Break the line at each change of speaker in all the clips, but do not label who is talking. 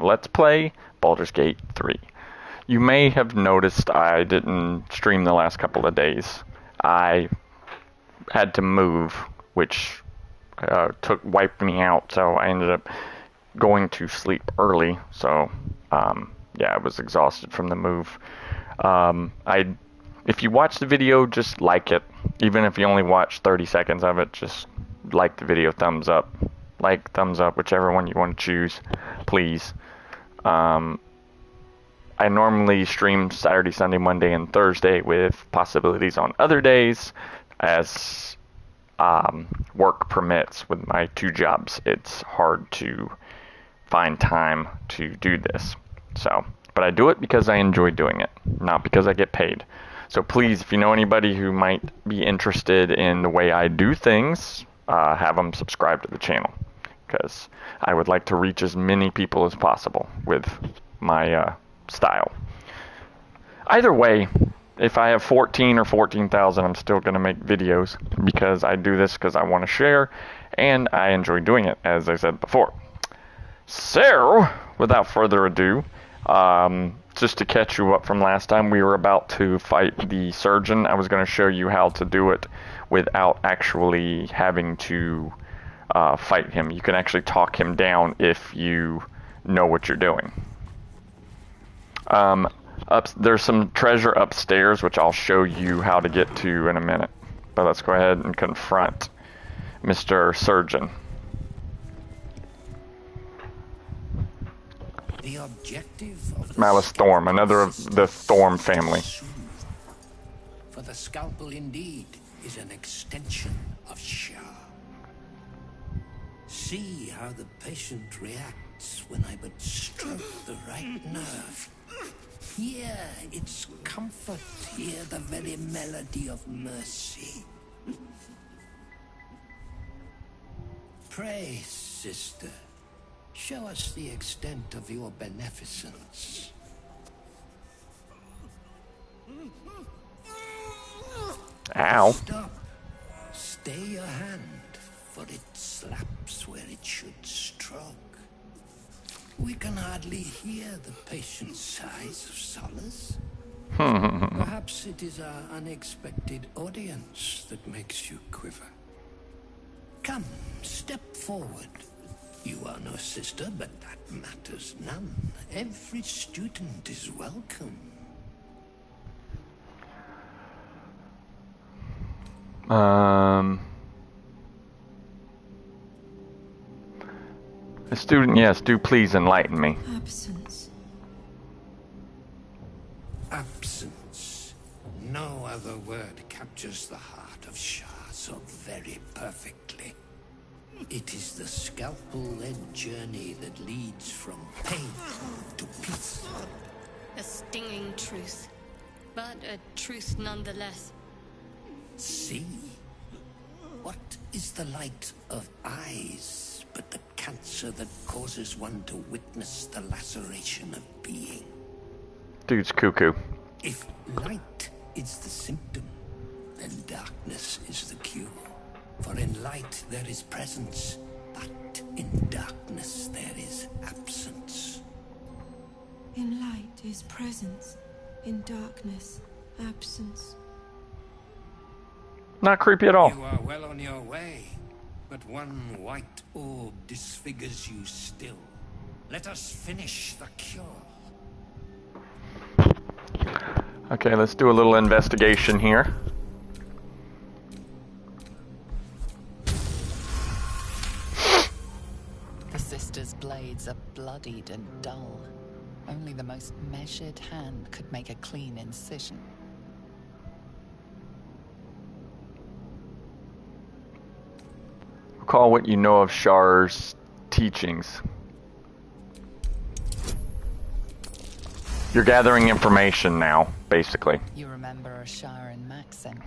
Let's Play Baldur's Gate 3. You may have noticed I didn't stream the last couple of days. I had to move, which wiped me out, so I ended up going to sleep early. So, yeah, I was exhausted from the move. If you watch the video, just like it. Even if you only watch 30 seconds of it, just like the video, thumbs up. Like, thumbs up, whichever one you want to choose, please. I normally stream Saturday, Sunday, Monday, and Thursday with possibilities on other days as work permits with my 2 jobs. It's hard to find time to do this. So, but I do it because I enjoy doing it, not because I get paid. So please, if you know anybody who might be interested in the way I do things, have them subscribe to the channel, because I would like to reach as many people as possible with my style. Either way, if I have 14 or 14,000, I'm still going to make videos because I do this because I want to share and I enjoy doing it, as I said before. So, without further ado, just to catch you up from last time, we were about to fight the surgeon. I was going to show you how to do it without actually having to fight him. You can actually talk him down if you know what you're doing. There's some treasure upstairs, which I'll show you how to get to in a minute. But let's go ahead and confront Mr. Surgeon.
The objective of the
Malice Thorm, another of the Thorm family.
For the scalpel indeed is an extension of Shah. See how the patient reacts when I but stroke the right nerve. Hear its comfort, hear the very melody of mercy. Pray, sister, show us the extent of your beneficence.
Ow.
Stop. Stay your hand, for it slaps where it should stroke. We can hardly hear the patient's sighs of solace. Perhaps it is our unexpected audience that makes you quiver. Come, step forward. You are no sister, but that matters none. Every student is welcome.
A student, yes, do please enlighten me.
Absence.
Absence. No other word captures the heart of Shah so very perfectly. It is the scalpel-led journey that leads from pain to peace.
A stinging truth, but a truth nonetheless.
See? What is the light of eyes but the cancer that causes one to witness the laceration of being?
Dude's cuckoo.
If light is the symptom, then darkness is the cure. For in light there is presence, but in darkness there is absence.
In light is presence, in darkness, absence.
Not creepy at all.
You are well on your way, but one white orb disfigures you still. Let us finish the cure.
Okay, let's do a little investigation here.
The sister's blades are bloodied and dull. Only the most measured hand could make a clean incision.
Recall what you know of Shar's teachings. You're gathering information now, basically.
You remember a Sharon maxim.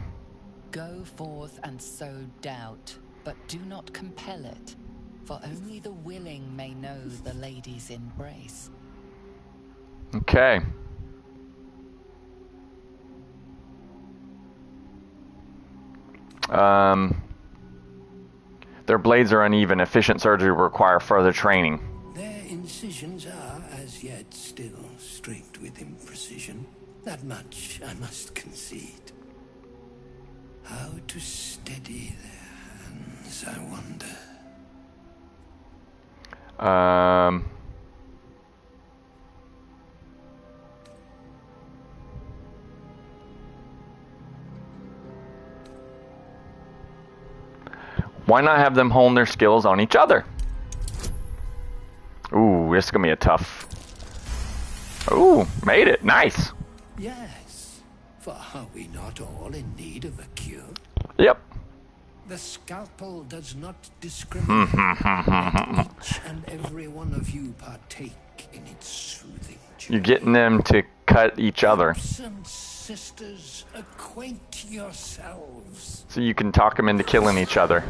Go forth and sow doubt, but do not compel it, for only the willing may know the lady's embrace.
Okay. Their blades are uneven. Efficient surgery will require further training.
There incisions are, as yet, still streaked with imprecision. That much I must concede. How to steady their hands, I wonder.
Why not have them hone their skills on each other? Ooh, this is gonna be a tough. Ooh, made it. Nice.
Yes, for are we not all in need of a cure?
Yep.
The scalpel does not discriminate. Let each and every one of you partake in its soothing joy.
You're getting them to cut each other.
Absent sisters, acquaint yourselves.
So you can talk them into killing each other.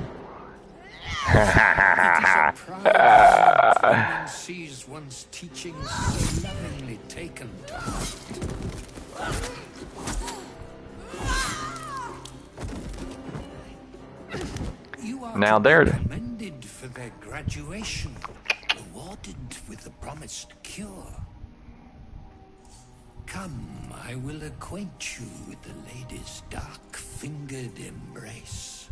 It is a pride when one sees one's teachings so lovingly taken to heart. You are
Now
to
there
be
it is.
commended for their graduation, rewarded with the promised cure. Come, I will acquaint you with the lady's dark-fingered embrace.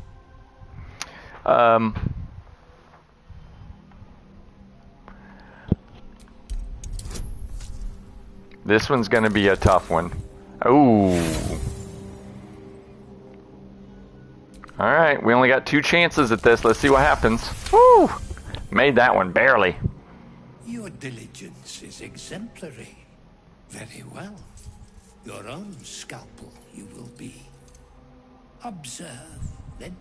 This one's gonna be a tough one. Ooh. Alright, we only got 2 chances at this. Let's see what happens. Woo! Made that one, barely.
Your diligence is exemplary. Very well. Your own scalpel you will be. Observe, then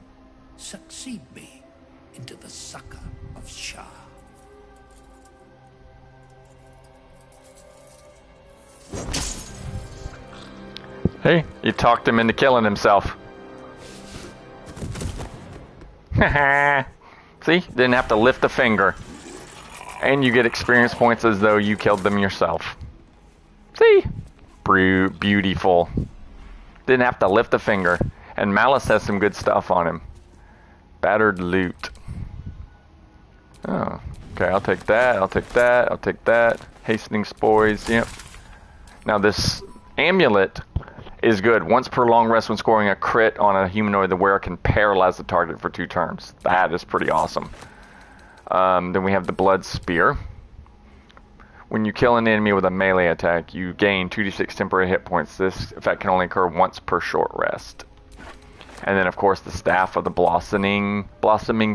succeed me into the succor of Shah.
Hey, you talked him into killing himself. See? Didn't have to lift a finger. And you get experience points as though you killed them yourself. See? Beautiful. Didn't have to lift a finger. And Malice has some good stuff on him. Battered loot. Oh. Okay, I'll take that, I'll take that, I'll take that. Hastening spores, yep. Now this amulet is good. Once per long rest when scoring a crit on a humanoid, the wearer can paralyze the target for 2 turns. That is pretty awesome. Then we have the blood spear. When you kill an enemy with a melee attack, you gain 2d6 temporary hit points. This effect can only occur once per short rest. And then of course the staff of the blossoming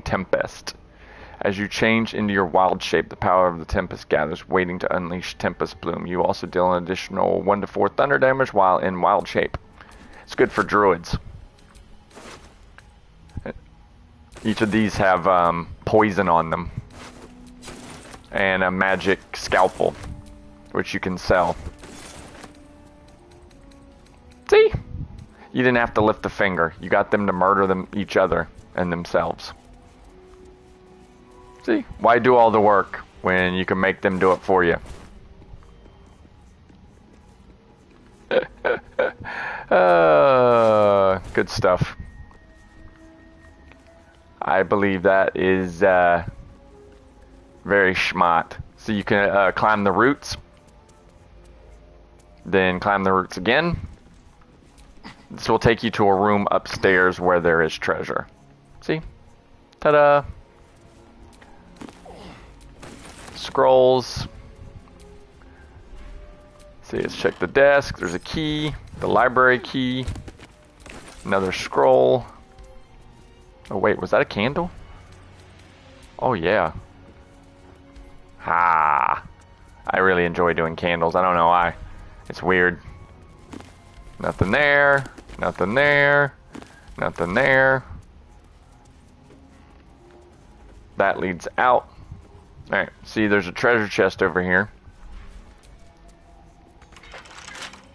tempest. As you change into your wild shape, the power of the Tempest gathers, waiting to unleash Tempest Bloom. You also deal an additional 1 to 4 thunder damage while in wild shape. It's good for druids. Each of these have poison on them. And a magic scalpel, which you can sell. See? You didn't have to lift a finger. You got them to murder each other and themselves. See, why do all the work when you can make them do it for you? Good stuff. I believe that is very smart. So you can climb the roots, then climb the roots again. This will take you to a room upstairs where there is treasure. See? Ta-da! Scrolls. See, let's check the desk. There's a key, the library key, another scroll. Oh wait, was that a candle? Oh yeah. Ha! I really enjoy doing candles. I don't know why. It's weird. Nothing there. Nothing there. Nothing there. That leads out. Alright, see there's a treasure chest over here.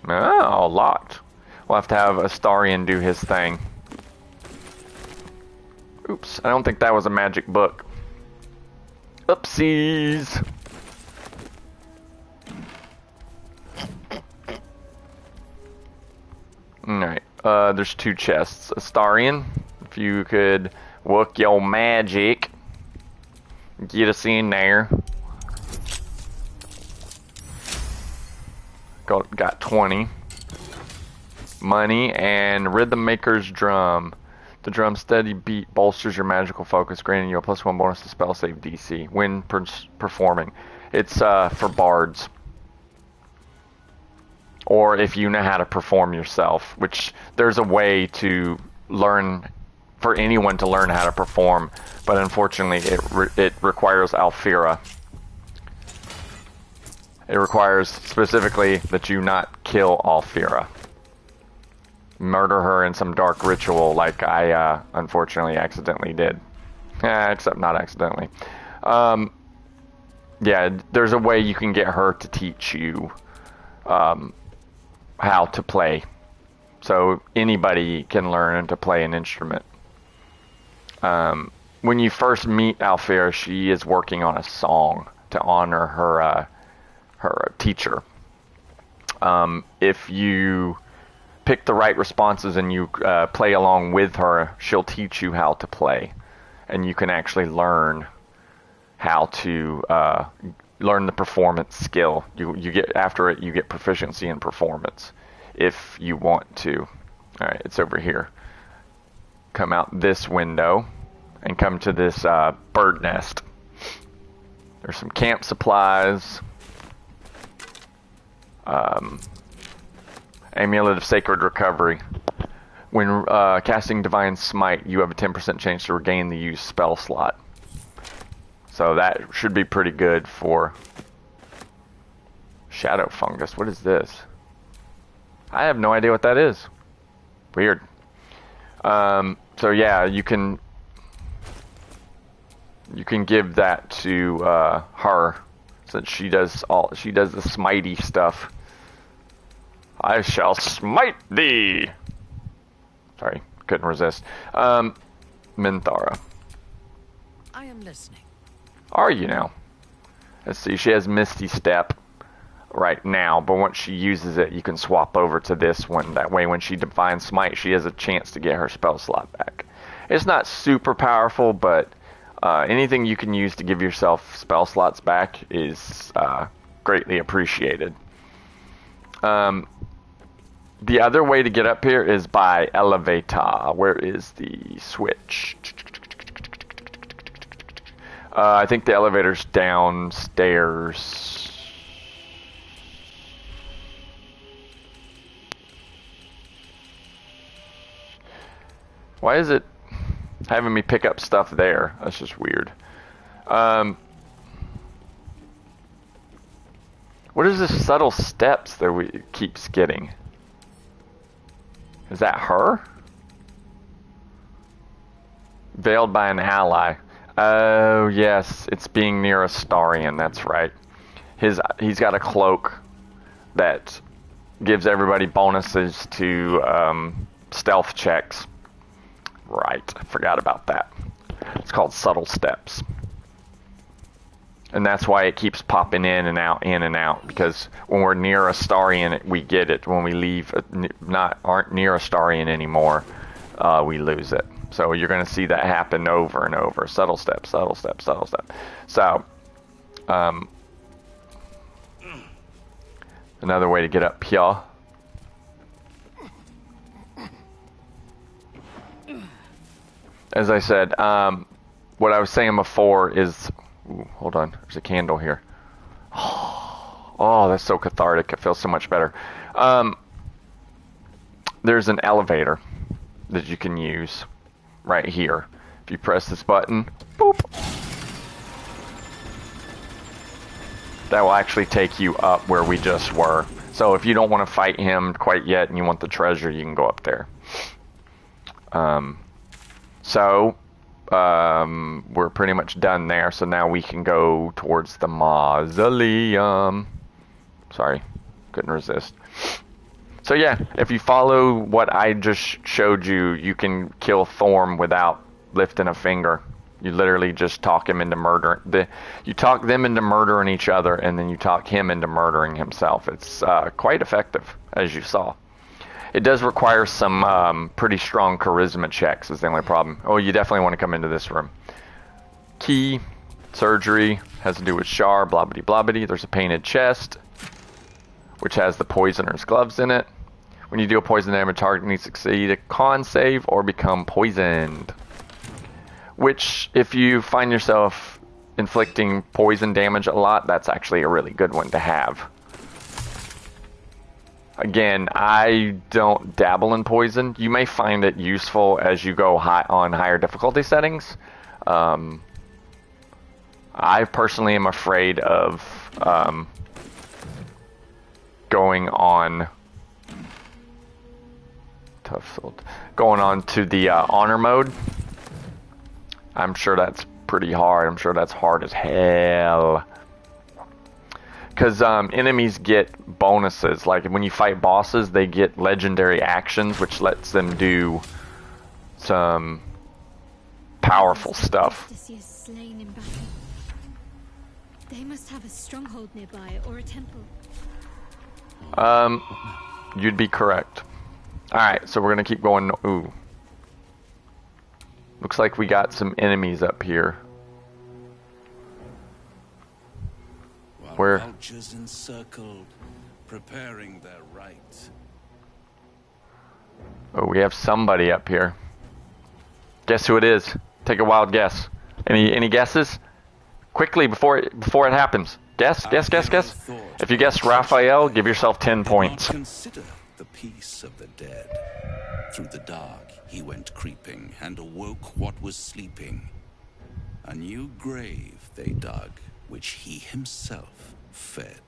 Oh, locked. We'll have to have Astarion do his thing. Oops, I don't think that was a magic book. Oopsies! Alright, there's 2 chests. Astarion, if you could work your magic. Get us in there. got 20. Money and Rhythm Maker's Drum. The drum's steady beat bolsters your magical focus, granting you a +1 bonus to spell save DC when performing. It's for bards. Or if you know how to perform yourself, which there's a way to learn, for anyone to learn how to perform, but unfortunately it requires Alfira. It requires specifically that you not kill Alfira. Murder her in some dark ritual like I unfortunately accidentally did. Except not accidentally. Yeah, there's a way you can get her to teach you how to play. So anybody can learn to play an instrument. When you first meet Alfira, she is working on a song to honor her teacher. If you pick the right responses and you play along with her, she'll teach you how to play, and you can actually learn how to learn the performance skill. You get after it, you get proficiency in performance if you want to. All right, it's over here. Come out this window and come to this bird nest. There's some camp supplies. Amulet of Sacred Recovery. When casting Divine Smite, you have a 10% chance to regain the used spell slot. So that should be pretty good for Shadow Fungus. What is this? I have no idea what that is. Weird. So yeah, you can give that to her, since she does the smitey stuff. I shall smite thee. Sorry, couldn't resist. Minthara.
I am listening.
Are you now? Let's see, she has Misty Step right now, but once she uses it, you can swap over to this one. That way, when she Divine Smite, she has a chance to get her spell slot back. It's not super powerful, but anything you can use to give yourself spell slots back is greatly appreciated. The other way to get up here is by elevator. Where is the switch? I think the elevator's downstairs. Why is it having me pick up stuff there? That's just weird. What is this subtle steps that we keeps getting? Is that her? Veiled by an ally. Oh yes, it's being near Astarion, that's right. He's got a cloak that gives everybody bonuses to stealth checks. Right, I forgot about that. It's called Subtle Steps. And that's why it keeps popping in and out, because when we're near Astarion, we get it. When we leave, aren't near Astarion anymore, we lose it. So you're going to see that happen over and over. Subtle step, subtle step, subtle step. So, another way to get up here. As I said, what I was saying before is... Ooh, hold on, there's a candle here. Oh, that's so cathartic. It feels so much better. There's an elevator that you can use right here. If you press this button, boop. That will actually take you up where we just were. So if you don't want to fight him quite yet and you want the treasure, you can go up there. We're pretty much done there, so now we can go towards the mausoleum. Sorry, couldn't resist. So yeah, if you follow what I just showed you, you can kill Thorm without lifting a finger. You literally just talk him into murdering. You talk them into murdering each other, and then you talk him into murdering himself. It's quite effective, as you saw. It does require some pretty strong charisma checks, is the only problem. Oh, you definitely want to come into this room. Key, surgery, has to do with Shar, blobbity blobbity. There's a painted chest. which has the poisoner's gloves in it. When you deal poison damage, target needs to succeed a con save or become poisoned. Which, if you find yourself inflicting poison damage a lot, that's actually a really good one to have. Again, I don't dabble in poison. You may find it useful as you go on higher difficulty settings. I personally am afraid of going on to the honor mode. I'm sure that's pretty hard. I'm sure that's hard as hell. Because enemies get bonuses. Like when you fight bosses, they get legendary actions, which lets them do some powerful stuff.
To see us slain in battle. They must have a stronghold nearby or a temple.
You'd be correct. Alright, so we're gonna keep going. Ooh. Looks like we got some enemies up here. Where?
Vultures encircled, preparing their right.
Oh, we have somebody up here. Guess who it is? Take a wild guess. Any guesses? Quickly before it happens. Guess. If you guess Raphael, give yourself 10 points.
Consider the peace of the dead. Through the dark he went creeping and awoke what was sleeping. A new grave they dug, which he himself fed.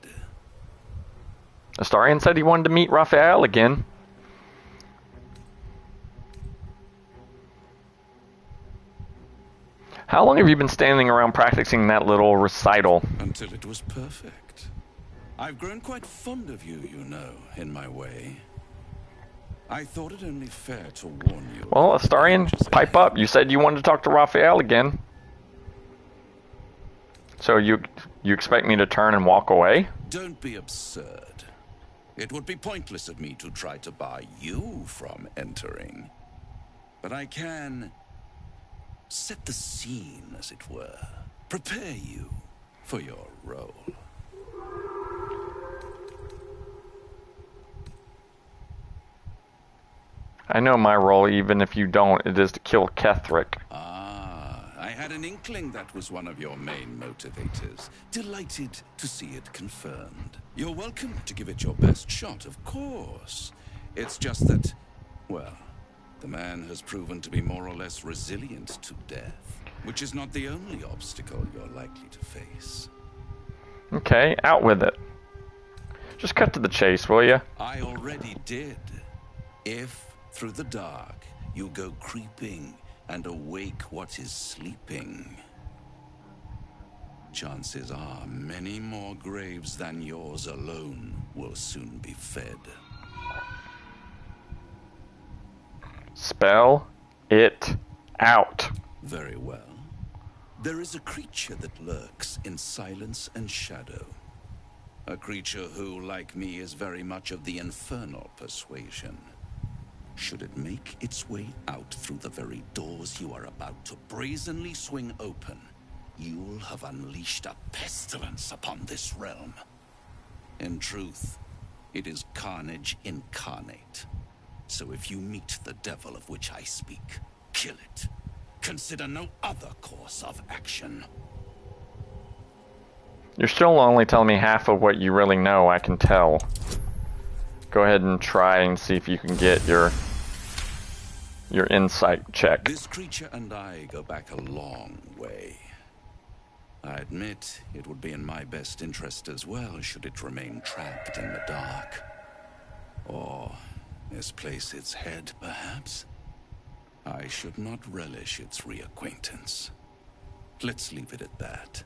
Astarion said he wanted to meet Raphael again. How long have you been standing around practicing that little recital?
Until it was perfect. I've grown quite fond of you, you know, in my way. I thought it only fair to warn you.
Well, Astarion, pipe up. You said you wanted to talk to Raphael again. So you expect me to turn and walk away?
Don't be absurd. It would be pointless of me to try to bar you from entering. But I can set the scene, as it were. Prepare you for your role.
I know my role, even if you don't. It is to kill Ketheric.
I had an inkling that was one of your main motivators. Delighted to see it confirmed. You're welcome to give it your best shot, of course. It's just that, well, the man has proven to be more or less resilient to death, which is not the only obstacle you're likely to face.
Okay, out with it. Just cut to the chase, will ya?
I already did. If, through the dark, you go creeping and awake what is sleeping, chances are many more graves than yours alone will soon be fed.
Spell it out.
Very well. There is a creature that lurks in silence and shadow. A creature who, like me, is very much of the infernal persuasion. Should it make its way out through the very doors you are about to brazenly swing open, you'll have unleashed a pestilence upon this realm. In truth, it is carnage incarnate. So if you meet the devil of which I speak, kill it. Consider no other course of action.
You're still only telling me half of what you really know, I can tell. Go ahead and try and see if you can get your insight check.
This creature and I go back a long way. I admit it would be in my best interest as well should it remain trapped in the dark. Or misplace its head, perhaps. I should not relish its reacquaintance. Let's leave it at that.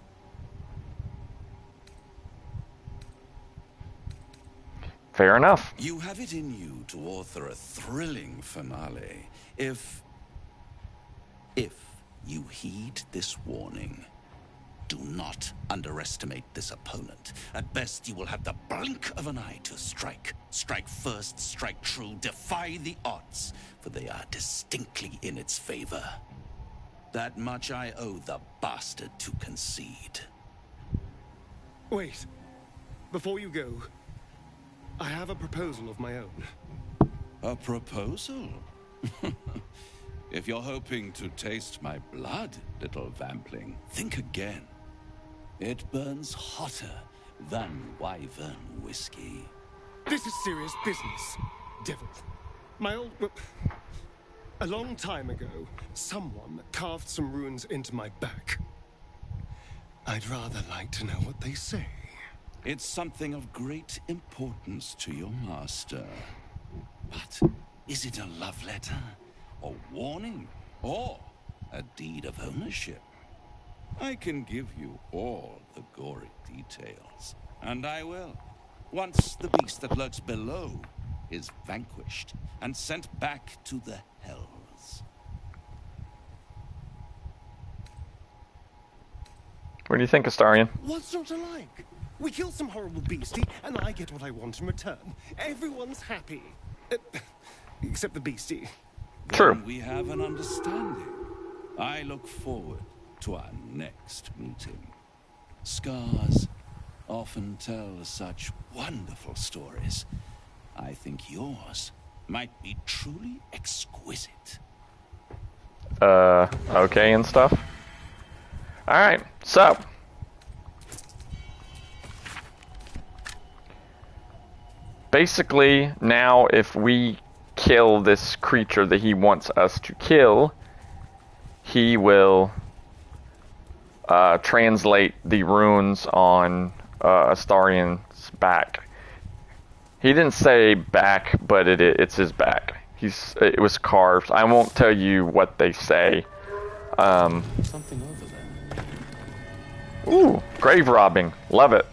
Fair enough.
You have it in you to author a thrilling finale if you heed this warning. Do not underestimate this opponent. At best, you will have the blink of an eye to strike. Strike first, strike true, defy the odds, for they are distinctly in its favor. That much I owe the bastard to concede.
Wait. Before you go, I have a proposal of my own.
A proposal? If you're hoping to taste my blood, little vampling, think again. It burns hotter than wyvern whiskey.
This is serious business, devil. My old... A long time ago, someone carved some runes into my back. I'd rather like to know what they say.
It's something of great importance to your master. But is it a love letter, a warning, or a deed of ownership? I can give you all the gory details, and I will, once the beast that lurks below is vanquished and sent back to the hells.
What do you think, Astarion?
What's not to like? We kill some horrible beastie, and I get what I want in return. Everyone's happy. Except the beastie.
True.
Then we have an understanding. I look forward to our next meeting. Scars often tell such wonderful stories. I think yours might be truly exquisite.
Okay and stuff. Alright, so. Basically, now if we kill this creature that he wants us to kill, he will translate the runes on Astarion's back. He didn't say back, but it's his back. It was carved. I won't tell you what they say.
Something over there.
Ooh, grave robbing. Love it.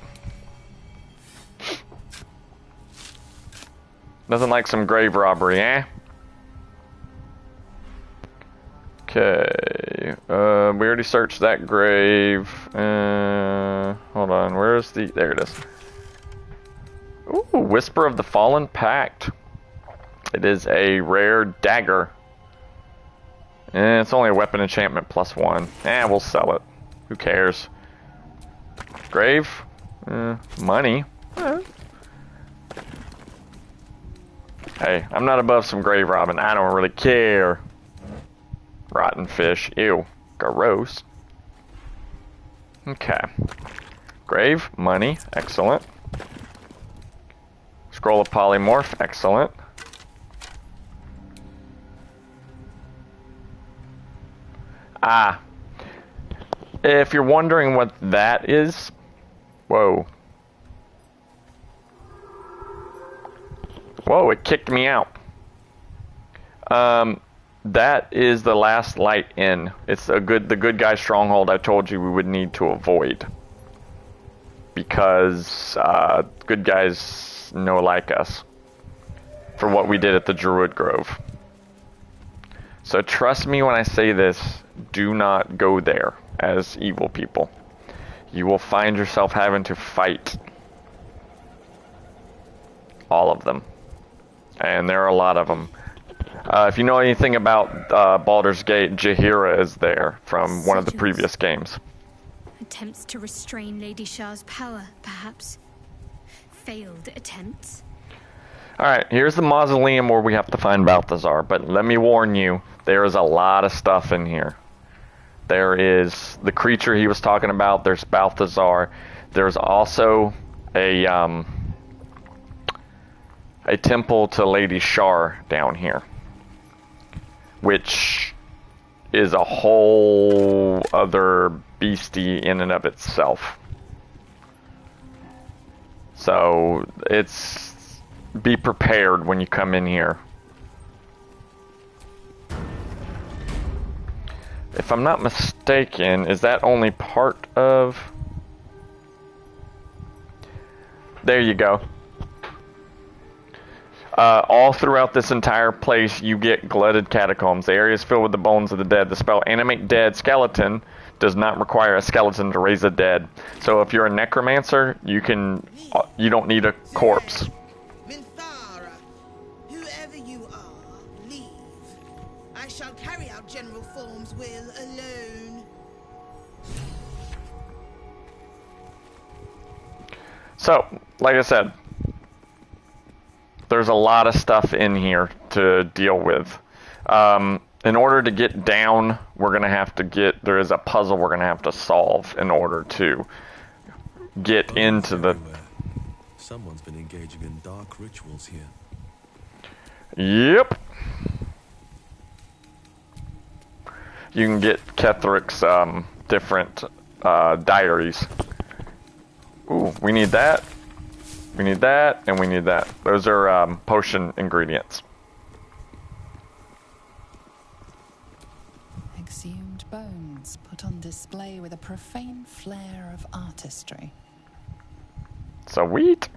Nothing like some grave robbery, eh? Okay. We already searched that grave. Hold on. Where's the... There it is. Ooh, Whisper of the Fallen Pact. It is a rare dagger. It's only a weapon enchantment +1. We'll sell it. Who cares? Grave? Money. Hey, I'm not above some grave robbing. I don't really care. Rotten fish. Ew. Gross. Okay. Grave. Money. Excellent. Scroll of Polymorph. Excellent. Ah. If you're wondering what that is... Whoa. Whoa, it kicked me out. That is the last light in. It's the good guy stronghold I told you we would need to avoid. Because good guys no like us. For what we did at the Druid Grove. So trust me when I say this, do not go there as evil people. You will find yourself having to fight all of them. And there are a lot of them. If you know anything about Baldur's Gate, Jaheira is there from one of the previous games.
Attempts to restrain Lady Shah's power, perhaps. Failed attempts.
Alright, here's the mausoleum where we have to find Balthazar, but let me warn you, there is a lot of stuff in here. There is the creature he was talking about, there's Balthazar, there's also a temple to Lady Shar down here, which is a whole other beastie in and of itself. So be prepared when you come in here. If I'm not mistaken, is that only part of... There you go. All throughout this entire place, you get glutted catacombs. The area is filled with the bones of the dead. The spell Animate Dead Skeleton does not require a skeleton to raise the dead. So if you're a necromancer, you don't need a corpse.
Minthara, whoever you are, leave. I shall carry out General Form's will alone.
So, like I said, there's a lot of stuff in here to deal with. In order to get down, we're going to have to there is a puzzle we're going to have to solve in order to get into the...
Someone's been engaging in dark rituals here.
Yep. You can get Ketheric's different diaries. Ooh, we need that. We need that, and we need that. Those are potion ingredients.
Exhumed bones put on display with a profane flair of artistry.
Sweet.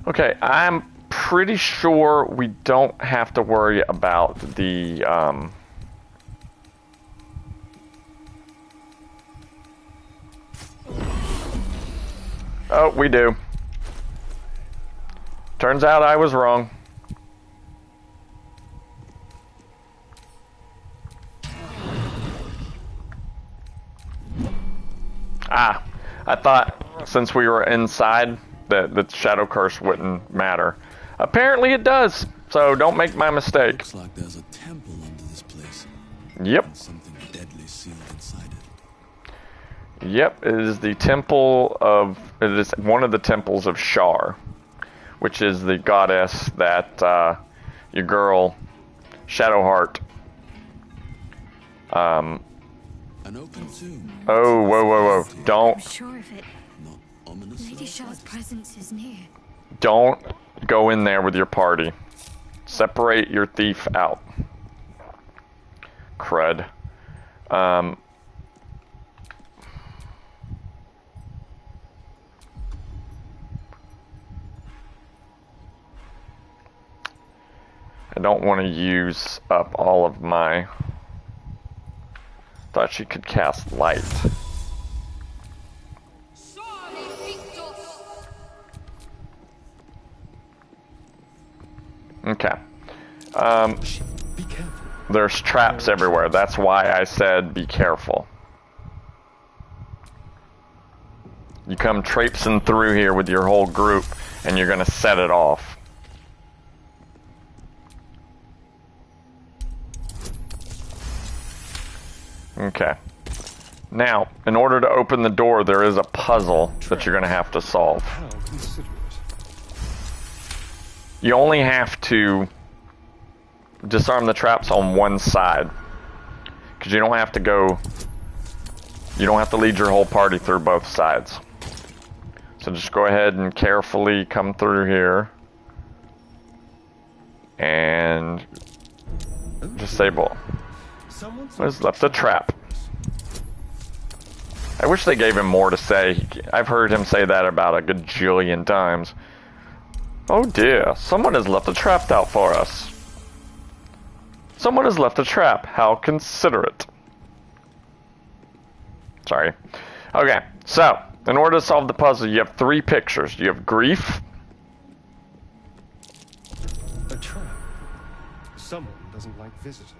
Okay, I'm pretty sure we don't have to worry about the oh, we do. Turns out I was wrong. Ah, I thought since we were inside that the Shadow Curse wouldn't matter. Apparently it does, so don't make my mistake.
Looks like there's a temple under this place.
Yep.
And something deadly sealed inside it.
Yep, it is the temple of... It is one of the temples of Shar, which is the goddess that your girl, Shadowheart...
An open tomb.
Oh, whoa. Don't...
I'm sure of it.
Not ominous.
Lady Shar's presence is near.
Don't go in there with your party. Separate your thief out. Crud. I don't want to use up all of my... Thought she could cast light. Okay.
Be careful.
There's traps everywhere. That's why I said be careful. You come traipsing through here with your whole group, and you're gonna set it off. Okay. Now, in order to open the door, there is a puzzle that you're gonna have to solve.
How considerate.
You only have to disarm the traps on one side, because you don't have to go... You don't have to lead your whole party through both sides. So just go ahead and carefully come through here and disable. There's left a trap. I wish they gave him more to say. I've heard him say that about a gajillion times. Oh dear, someone has left a trap out for us. Someone has left a trap. How considerate. Sorry. Okay, so, in order to solve the puzzle, you have 3 pictures. You have grief.
A trap. Someone doesn't like visitors.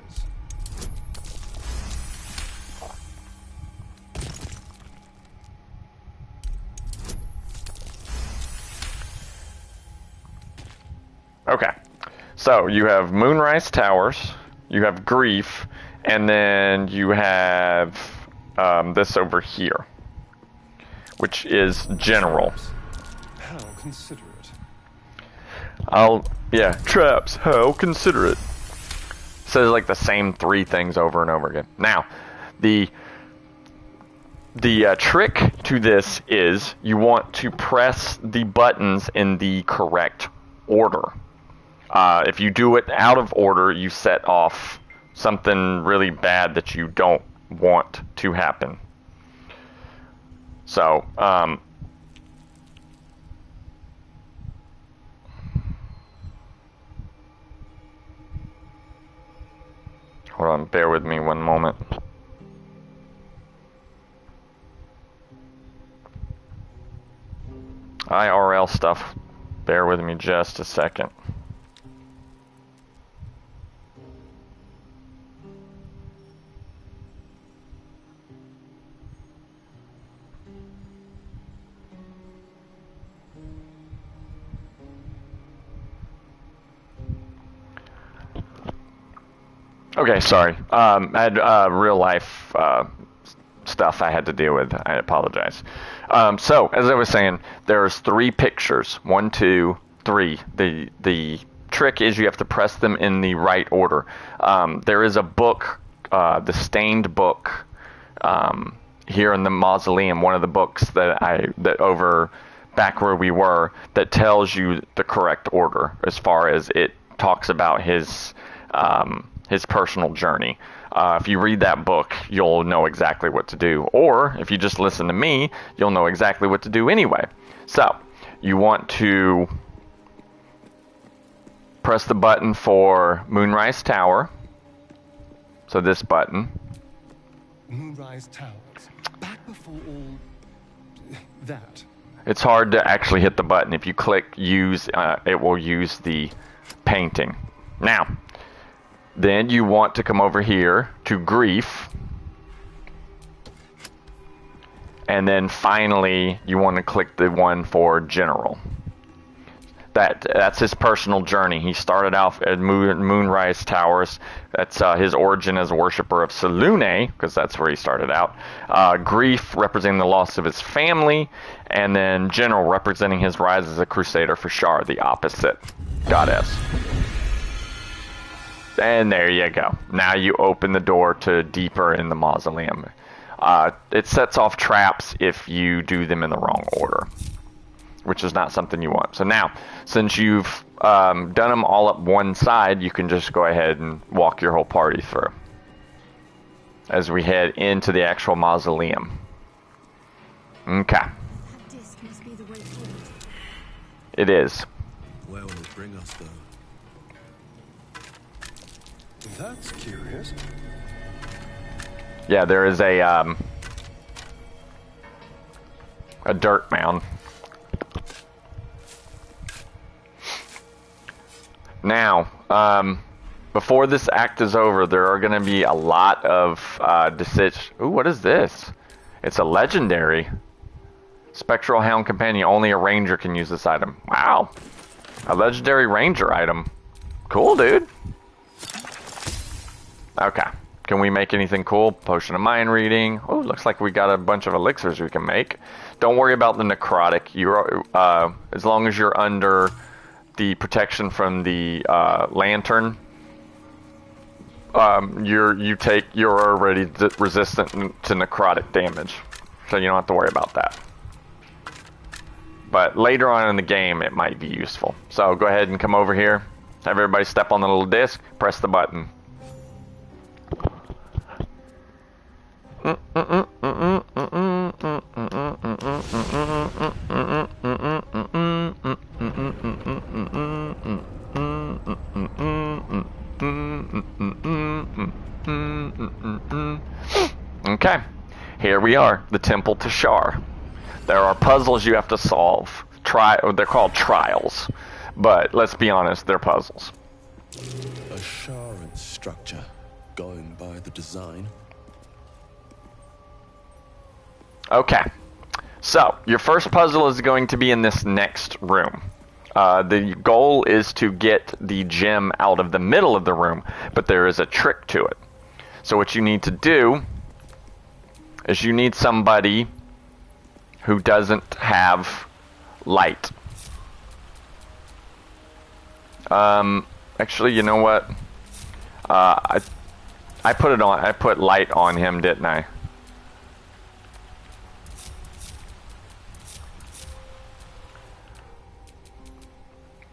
Okay, so you have Moonrise Towers, you have grief, and then you have this over here, which is general.
How considerate.
Yeah, traps, how considerate. Says like the same 3 things over and over again. Now, the trick to this is you want to press the buttons in the correct order. If you do it out of order, you set off something really bad that you don't want to happen. So, hold on, bear with me one moment. IRL stuff. Bear with me just a second. Okay, sorry. I had real life stuff I had to deal with. I apologize. So, as I was saying, there's 3 pictures. 1, 2, 3. The trick is you have to press them in the right order. There is a book, the stained book, here in the mausoleum. One of the books that over back where we were, that tells you the correct order as far as it talks about his personal journey. If you read that book, you'll know exactly what to do. Or if you just listen to me, you'll know exactly what to do anyway. So, you want to press the button for Moonrise Tower. So this button.
Moonrise Towers. Back before all that.
It's hard to actually hit the button. If you click use, it will use the painting. Now, then you want to come over here to grief. And then finally, you want to click the one for general. That's his personal journey. He started out at Moonrise Towers. That's his origin as a worshiper of Selune, because that's where he started out. Grief, representing the loss of his family. And then General, representing his rise as a crusader for Shar, the opposite goddess. And there you go. Now you open the door to deeper in the mausoleum. It sets off traps if you do them in the wrong order, which is not something you want. So now, since you've done them all up one side, you can just go ahead and walk your whole party through as we head into the actual mausoleum. Okay.
That disc must be the way forward.
It is.
Where will it bring us, though?
That's curious.
Yeah, there is a dirt mound. Now, before this act is over, there are going to be a lot of decisions. Ooh, what is this? It's a legendary. Spectral Hound Companion. Only a ranger can use this item. Wow. A legendary ranger item. Cool, dude. Okay. Can we make anything cool? Potion of mind reading. Oh, looks like we got a bunch of elixirs we can make. Don't worry about the necrotic. You're as long as you're under the protection from the lantern, you're already resistant to necrotic damage, so you don't have to worry about that. But later on in the game, it might be useful. So go ahead and come over here. Have everybody step on the little disc. Press the button. Okay, here we are, the Temple to Shar. There are puzzles you have to solve. They're called trials, but let's be honest, they're puzzles.
A Sharan structure, going by the design.
Okay, so your first puzzle is going to be in this next room. The goal is to get the gem out of the middle of the room, but there is a trick to it. So what you need to do is you need somebody who doesn't have light. Actually, you know what? I put it on. I put light on him, didn't I?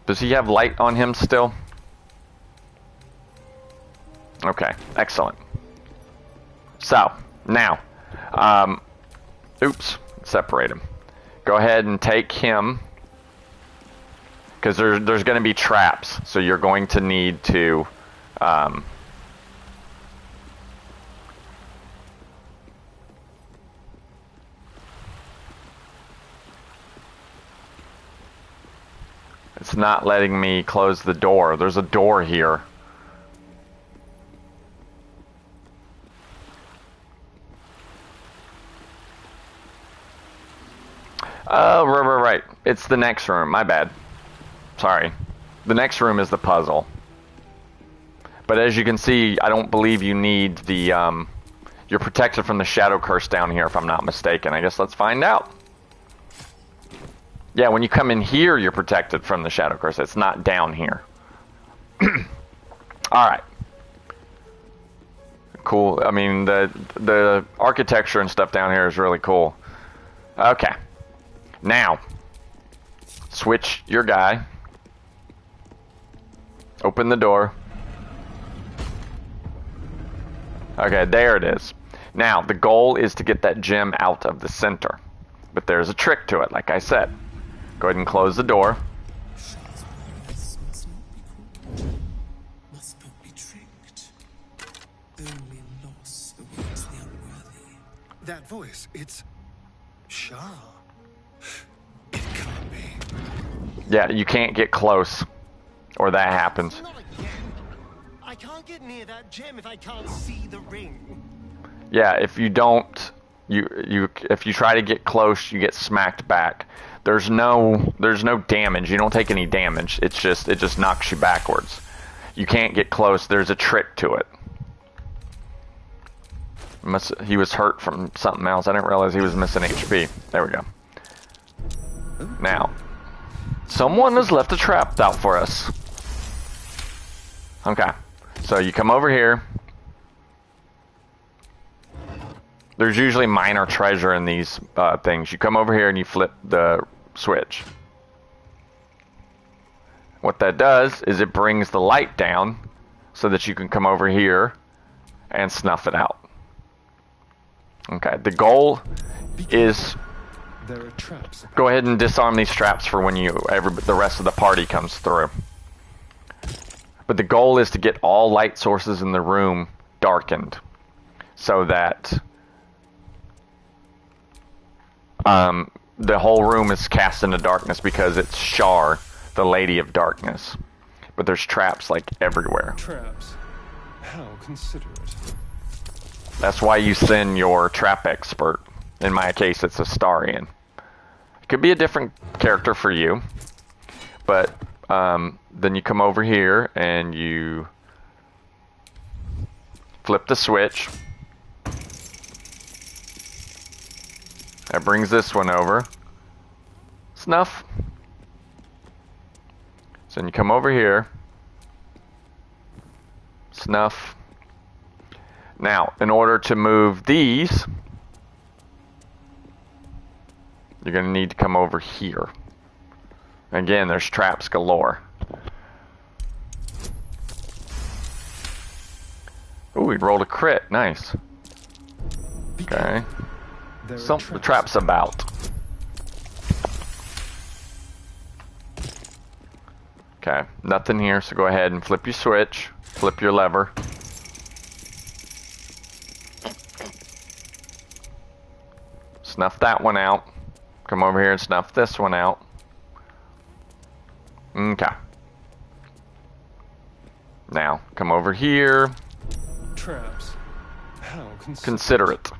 Does he have light on him still? Okay, excellent. So, now, oops, separate him. Go ahead and take him, because there's going to be traps, so you're going to need to, it's not letting me close the door. There's a door here. Oh, right. It's the next room. My bad. Sorry. The next room is the puzzle. But as you can see, I don't believe you need the, you're protected from the shadow curse down here, if I'm not mistaken. I guess let's find out. Yeah, when you come in here, you're protected from the shadow curse. It's not down here. Alright. Cool. I mean, the architecture and stuff down here is really cool. Okay. Now, switch your guy. Open the door. Okay, there it is. Now, the goal is to get that gem out of the center. But there's a trick to it, like I said. Go ahead and close the door.
Must not be tricked. Only loss awaits the unworthy.
That voice, it's Shah. It can't be.
Yeah, you can't get close, or that happens.
Not again. I can't get near that gem if I can't see the ring.
Yeah, if you don't, if you try to get close, you get smacked back. There's no damage. You don't take any damage. It just knocks you backwards. You can't get close. There's a trick to it. He was hurt from something else. I didn't realize he was missing HP. There we go. Now, someone has left a trap out for us. Okay, so you come over here. There's usually minor treasure in these things. You come over here and you flip the switch. What that does is it brings the light down so that you can come over here and snuff it out. Okay, the goal is
There are traps.
go ahead and disarm these traps for when the rest of the party comes through. But the goal is to get all light sources in the room darkened so that the whole room is cast into darkness because it's Shar, the Lady of Darkness. But there's traps like everywhere.
Traps. How considerate.
That's why you send your trap expert. In my case, it's Astarion. It could be a different character for you, but then you come over here and you flip the switch. That brings this one over. Snuff. So then you come over here. Snuff. Now, in order to move these, you're going to need to come over here. Again, there's traps galore. Ooh, we rolled a crit. Nice. Okay. The trap's about. Okay, nothing here, so go ahead and flip your switch. Flip your lever. Snuff that one out. Come over here and snuff this one out. Okay. Now, come over here.
Traps. How
considerate.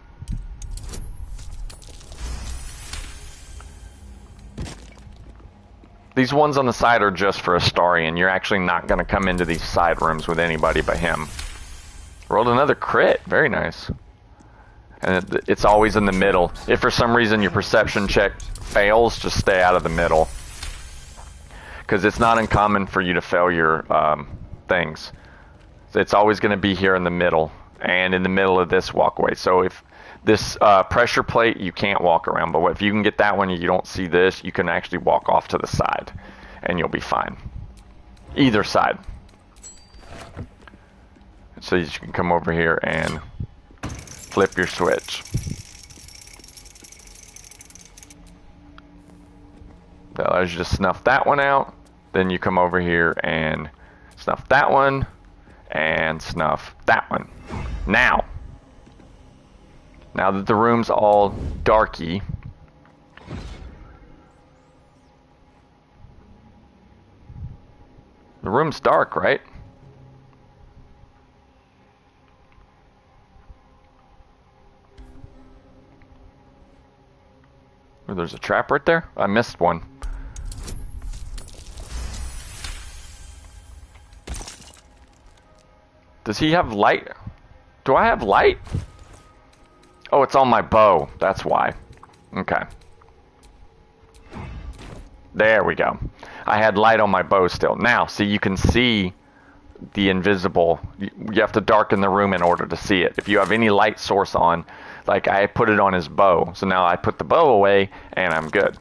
These ones on the side are just for Astarion. You're actually not going to come into these side rooms with anybody but him. Rolled another crit. Very nice. And it's always in the middle. If for some reason your perception check fails, just stay out of the middle. Because it's not uncommon for you to fail your things. It's always going to be here in the middle. And in the middle of this walkway. So if this pressure plate, you can't walk around. But if you can get that one and you don't see this, you can actually walk off to the side. And you'll be fine. Either side. So you can come over here and flip your switch. That allows you to snuff that one out. Then you come over here and snuff that one. And snuff that one. Now that the room's all darky, the room's dark, right? Oh, there's a trap right there? I missed one. Does he have light? Do I have light? Oh, it's on my bow. That's why. Okay. There we go. I had light on my bow still. Now, see, you can see the invisible. You have to darken the room in order to see it. If you have any light source on, like I put it on his bow. So now I put the bow away and I'm good.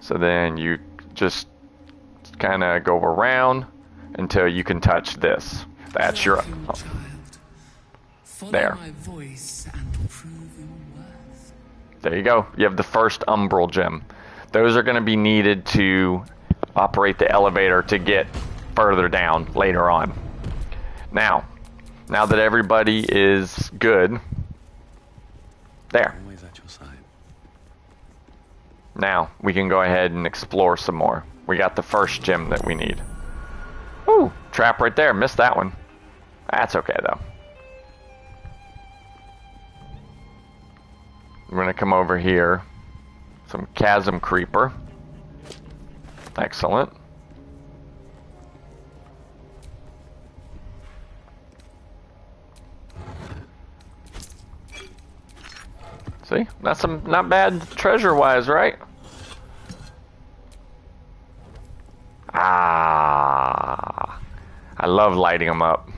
So then you just kind of go around until you can touch this. That's your... Oh. There. There you go. You have the first umbral gem. Those are going to be needed to operate the elevator to get further down later on. Now that everybody is good, there.
Always at your side.
Now we can go ahead and explore some more. We got the first gem that we need. Ooh, trap right there. Missed that one. That's okay though. We're gonna come over here. Some chasm creeper. Excellent. See, that's some not bad treasure-wise, right? Ah, I love lighting them up.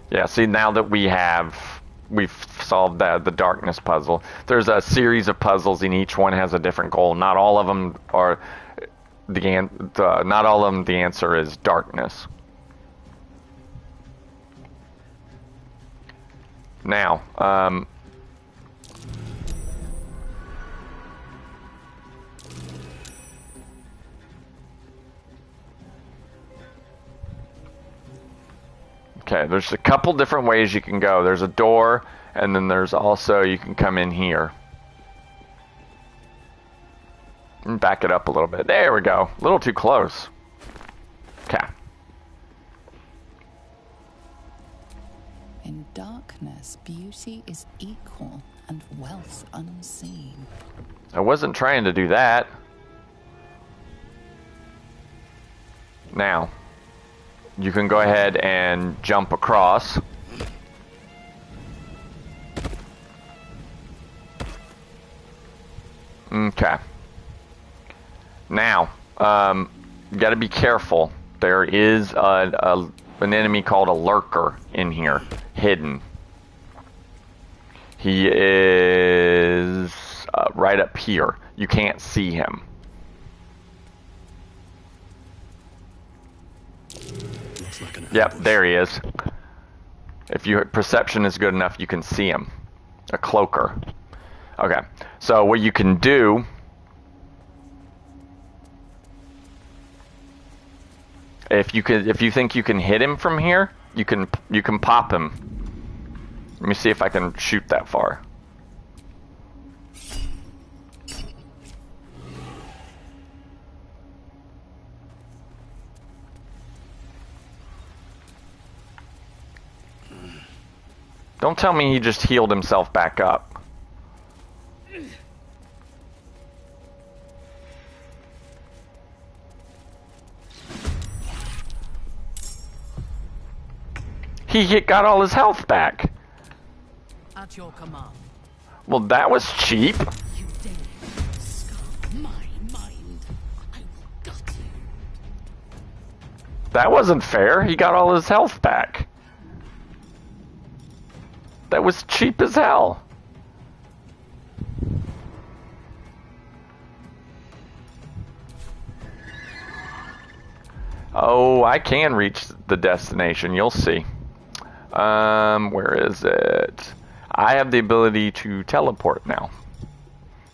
Yeah, see, now that we've solved the darkness puzzle. There's a series of puzzles, and each one has a different goal. Not all of them are not all of them. The answer is darkness. Now, okay, there's a couple different ways you can go. There's a door, and then there's also, you can come in here. And back it up a little bit. There we go. A little too close. Okay.
In darkness, beauty is equal and wealth unseen.
I wasn't trying to do that. Now, you can go ahead and jump across. Okay. Now, you gotta be careful. There is an enemy called a lurker in here, hidden. He is right up here. You can't see him. Yep, there he is. If your perception is good enough, you can see him. A cloaker. Okay, so what you can do... If you think you can hit him from here, you can pop him. Let me see if I can shoot that far. Don't tell me he just healed himself back up. He got all his health back.
At your command.
Well, that was cheap.
You dare scarf my mind. I will gut you.
That wasn't fair. He got all his health back. That was cheap as hell. Oh, I can reach the destination. You'll see. Where is it? I have the ability to teleport now.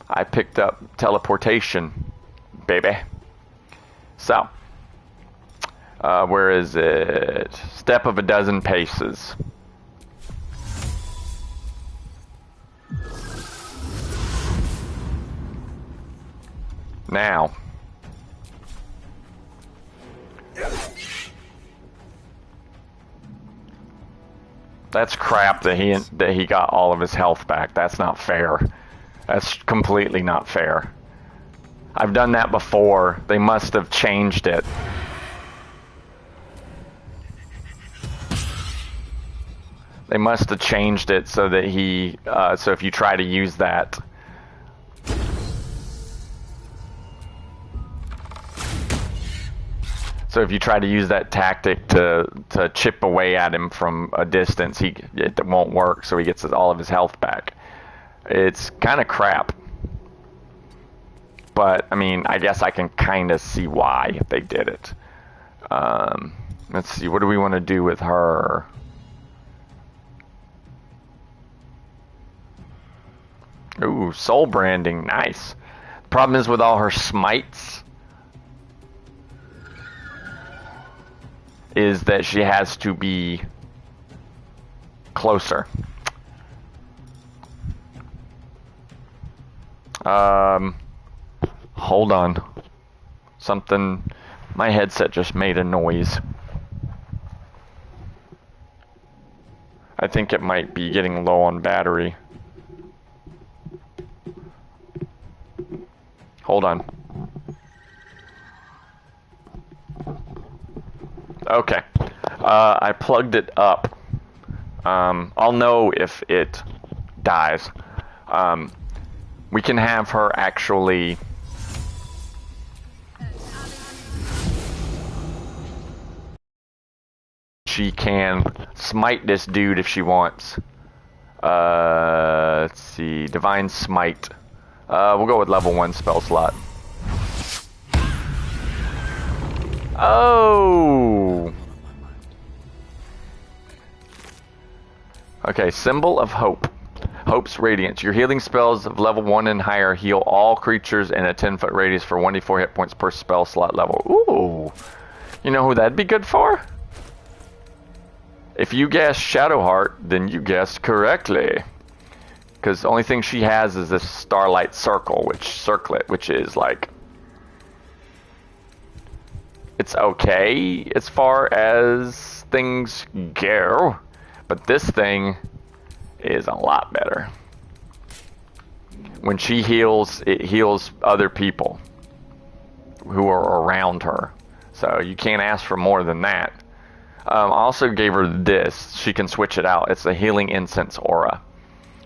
I picked up teleportation, baby. So, where is it? Step of a dozen paces. Now. That's crap that he got all of his health back. That's not fair. That's completely not fair. I've done that before. They must have changed it. They must have changed it so that he, so if you try to use that. So if you try to use that tactic to chip away at him from a distance, it won't work, so he gets all of his health back. It's kind of crap. But, I mean, I guess I can kind of see why they did it. Let's see, what do we want to do with her? Ooh, soul branding, nice. Problem is with all her smites is that she has to be closer. Hold on. Something, my headset just made a noise. I think it might be getting low on battery. Hold on. Okay. I plugged it up. I'll know if it dies. We can have her actually... She can smite this dude if she wants. Let's see. Divine Smite. We'll go with level 1 spell slot. Oh! Okay, Symbol of Hope. Hope's Radiance. Your healing spells of level 1 and higher heal all creatures in a 10-foot radius for 1d4 hit points per spell slot level. Ooh! You know who that'd be good for? If you guessed Shadowheart, then you guessed correctly. Because the only thing she has is this Starlight Circlet, which is like... It's okay as far as things go, but this thing is a lot better. When she heals, it heals other people who are around her. So you can't ask for more than that. I also gave her this. She can switch it out. It's a Healing Incense Aura,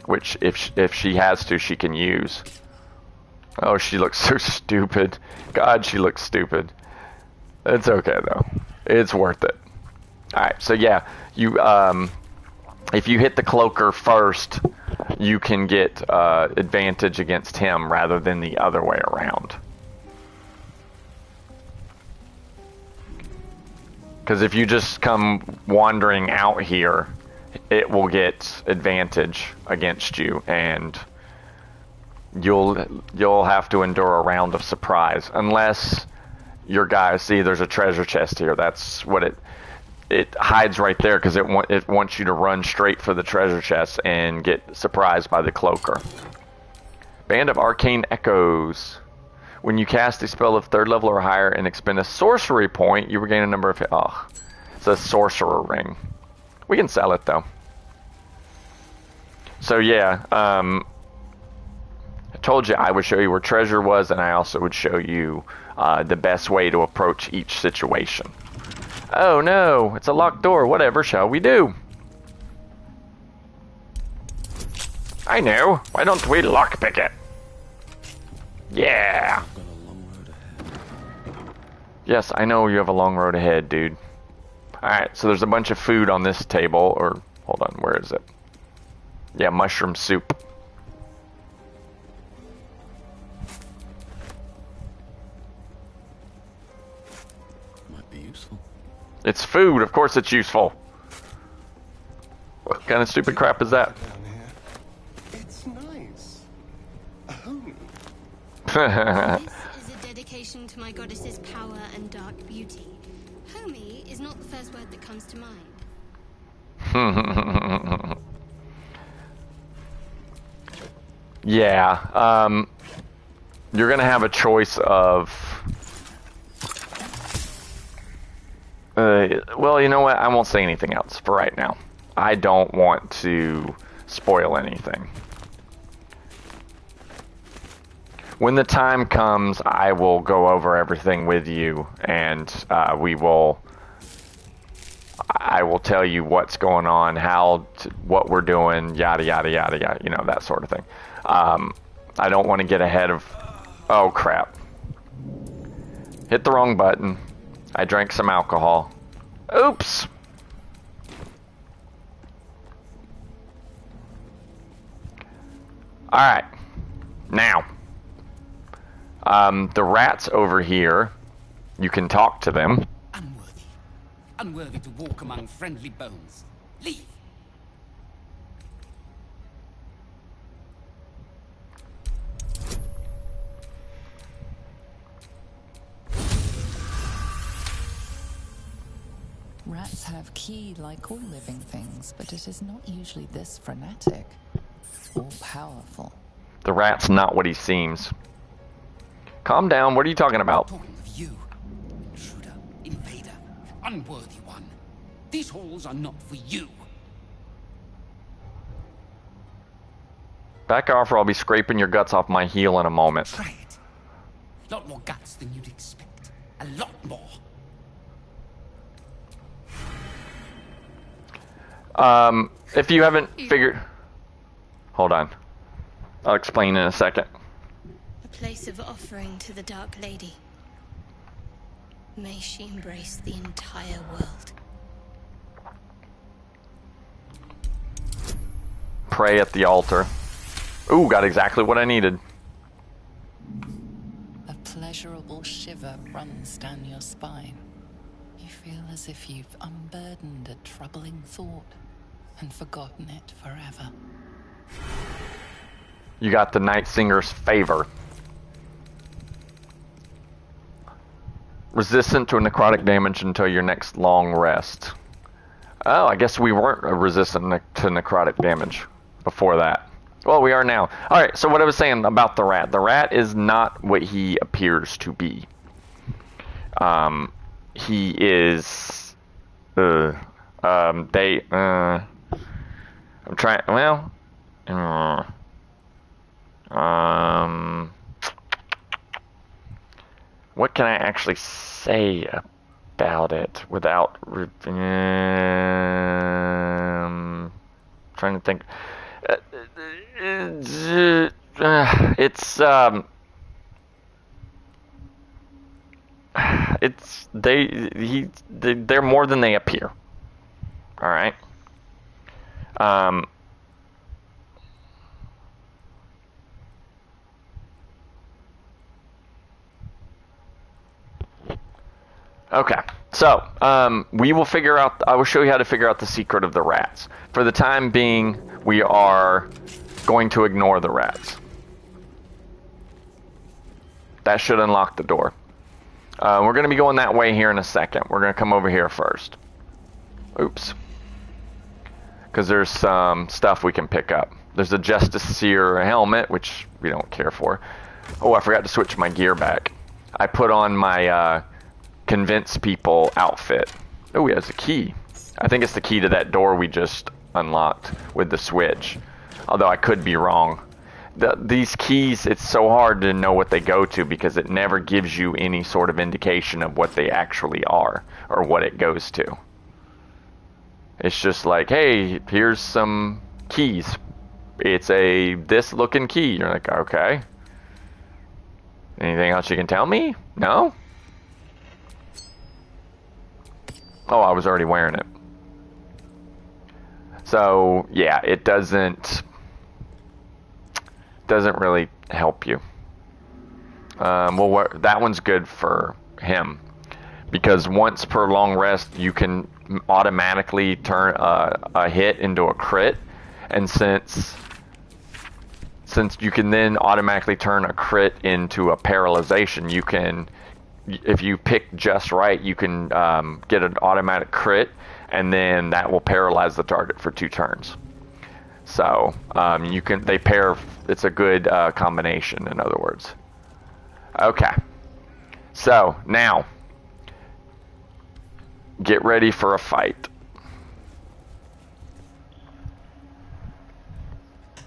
which if she has to, she can use. Oh, she looks so stupid. God, she looks stupid. It's okay though. It's worth it. Alright, so yeah, you if you hit the cloaker first, you can get advantage against him rather than the other way around. Because if you just come wandering out here, it will get advantage against you, and you'll have to endure a round of surprise unless your guys see there's a treasure chest here. That's what it hides right there, because it wants you to run straight for the treasure chest and get surprised by the cloaker. Band of Arcane Echoes. When you cast a spell of 3rd level or higher and expend a sorcery point, you regain a number of... Oh, it's a sorcerer ring. We can sell it though. So yeah, I told you I would show you where treasure was, and I also would show you the best way to approach each situation. Oh no, it's a locked door. Whatever shall we do? I know. Why don't we lockpick it? Yeah. Yes, I know you have a long road ahead, dude. Alright, so there's a bunch of food on this table, or... Hold on, where is it? Yeah, mushroom soup.
Might be useful.
It's food, of course it's useful. What kind of stupid crap is that?
It's nice. A homie.
This is a dedication to my goddess's power and dark beauty. Homie is not the first word that comes to mind.
Yeah, you're gonna have a choice of... well, you know what? I won't say anything else for right now. I don't want to spoil anything. when the time comes, I will go over everything with you, and I will tell you what's going on, what we're doing, yada yada yada yada, you know, that sort of thing. I don't want to get ahead of. Oh crap! Hit the wrong button. I drank some alcohol. Oops. All right. Now. The rats over here, you can talk to them.
Unworthy. Unworthy to walk among friendly bones. Leave.
Rats have ki like all living things, but it is not usually this frenetic or powerful.
The rat's not what he seems. Calm down, what are you talking about?
Talking of you, intruder, invader, unworthy one. These halls are not for you.
Back off or I'll be scraping your guts off my heel in a moment.
Try it. Lot more guts than you'd expect. A lot more.
If you haven't figured... Hold on. I'll explain in a second.
A place of offering to the Dark Lady. May she embrace the entire world.
Pray at the altar. Ooh, got exactly what I needed.
A pleasurable shiver runs down your spine. You feel as if you've unburdened a troubling thought and forgotten it forever.
You got the Night Singer's favor. Resistant to necrotic damage until your next long rest. Oh, I guess we weren't resistant to necrotic damage before that. Well, we are now. Alright, so what I was saying about the rat. The rat is not what he appears to be. He is... I'm trying... Well... what can I actually say about it without... trying to think... they're more than they appear. All right. Okay, so we will figure out. I will show you how to figure out the secret of the rats. For the time being, we are going to ignore the rats. That should unlock the door. We're going to be going that way here in a second. We're going to come over here first. Oops. Because there's some stuff we can pick up. There's a Justiciar helmet, which we don't care for. Oh, I forgot to switch my gear back. I put on my convince people outfit. Oh, he has a key. I think it's the key to that door we just unlocked with the switch. Although I could be wrong. These keys, it's so hard to know what they go to because it never gives you any sort of indication of what they actually are or what it goes to. It's just like, hey, here's some keys. It's a this looking key. You're like, okay. Anything else you can tell me? No? Oh, I was already wearing it. So, yeah, it doesn't really help you. Well, that one's good for him because once per long rest, you can automatically turn a hit into a crit, and since you can then automatically turn a crit into a paralyzation, you can, if you pick just right, you can get an automatic crit, and then that will paralyze the target for 2 turns. So they pair. It's a good combination, in other words. Okay. So now, get ready for a fight.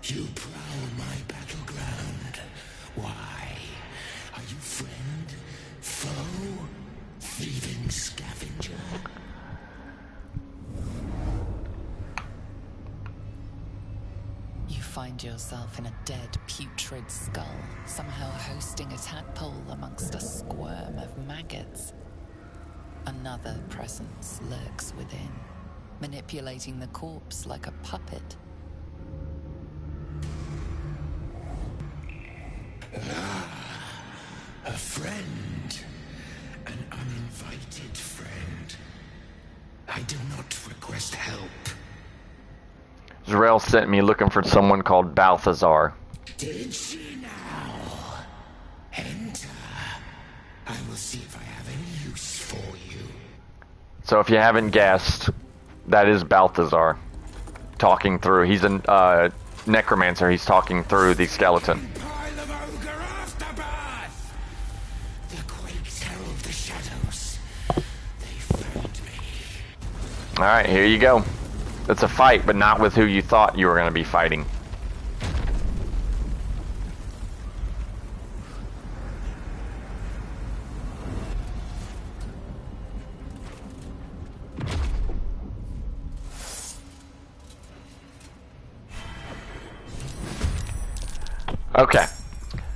You prowl my battleground. Why?
find yourself in a dead, putrid skull, somehow hosting a tadpole amongst a squirm of maggots. Another presence lurks within, manipulating the corpse like a puppet.
A friend. An uninvited friend. I do not request help.
Zarel sent me looking for someone called Balthazar.
Did she now? Enter. I will see if I have any use for you.
So if you haven't guessed, that is Balthazar talking through. He's a necromancer. He's talking through the skeleton.
Pile of ogre aftermath! The quakes herald the shadows. They found me.
Alright, here you go. It's a fight, but not with who you thought you were going to be fighting. Okay.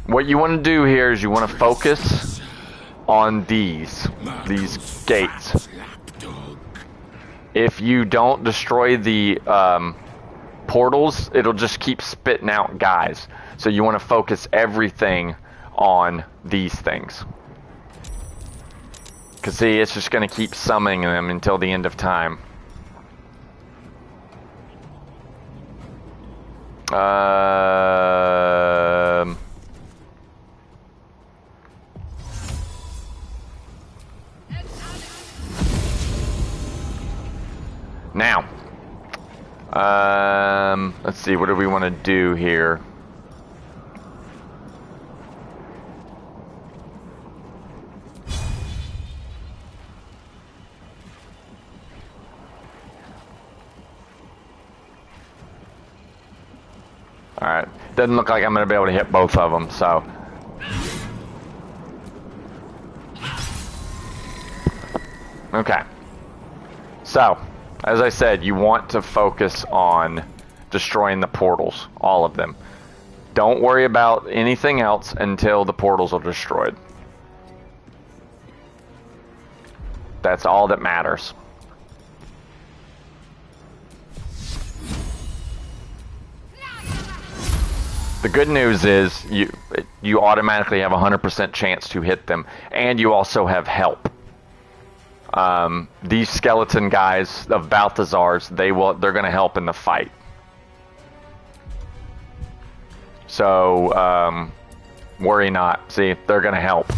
What you want to do here is you want to focus on these gates. If you don't destroy the portals, it'll just keep spitting out guys. So you want to focus everything on these things. Because see, it's just going to keep summoning them until the end of time. Now, let's see, what do we want to do here? Alright, doesn't look like I'm going to be able to hit both of them, so. Okay. So, as I said, you want to focus on destroying the portals, all of them. Don't worry about anything else until the portals are destroyed. That's all that matters. The good news is you automatically have a 100% chance to hit them, and you also have help. These skeleton guys of Balthazar's, they're going to help in the fight. So worry not. See, they're going to help.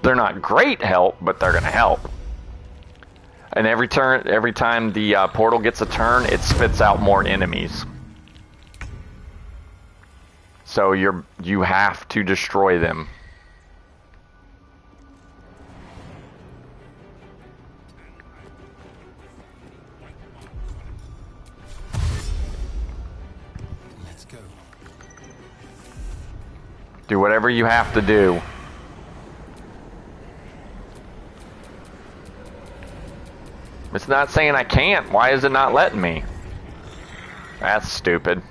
They're not great help, but they're going to help. And every time the portal gets a turn, it spits out more enemies. So you have to destroy them.
Let's go.
Do whatever you have to do. It's not saying I can't. Why is it not letting me? That's stupid.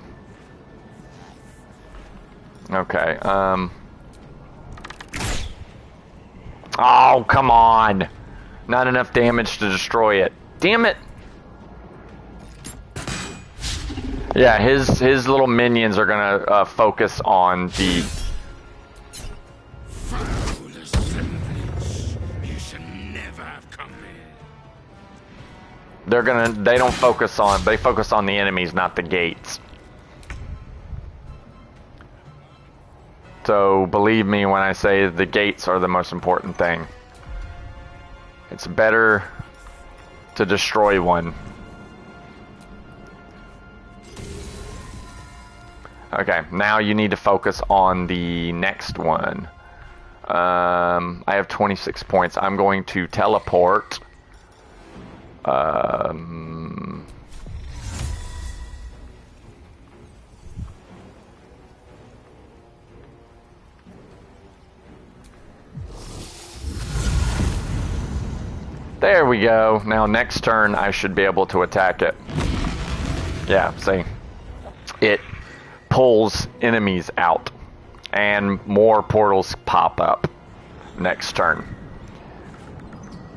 Okay, oh, come on. Not enough damage to destroy it. Damn it. Yeah, his little minions are gonna focus on the... They don't focus on, they focus on the enemies, not the gates. So believe me when I say the gates are the most important thing. It's better to destroy one. Okay, now you need to focus on the next one. I have 26 points. I'm going to teleport. There we go. Now next turn I should be able to attack it. Yeah, see? It pulls enemies out. And more portals pop up next turn.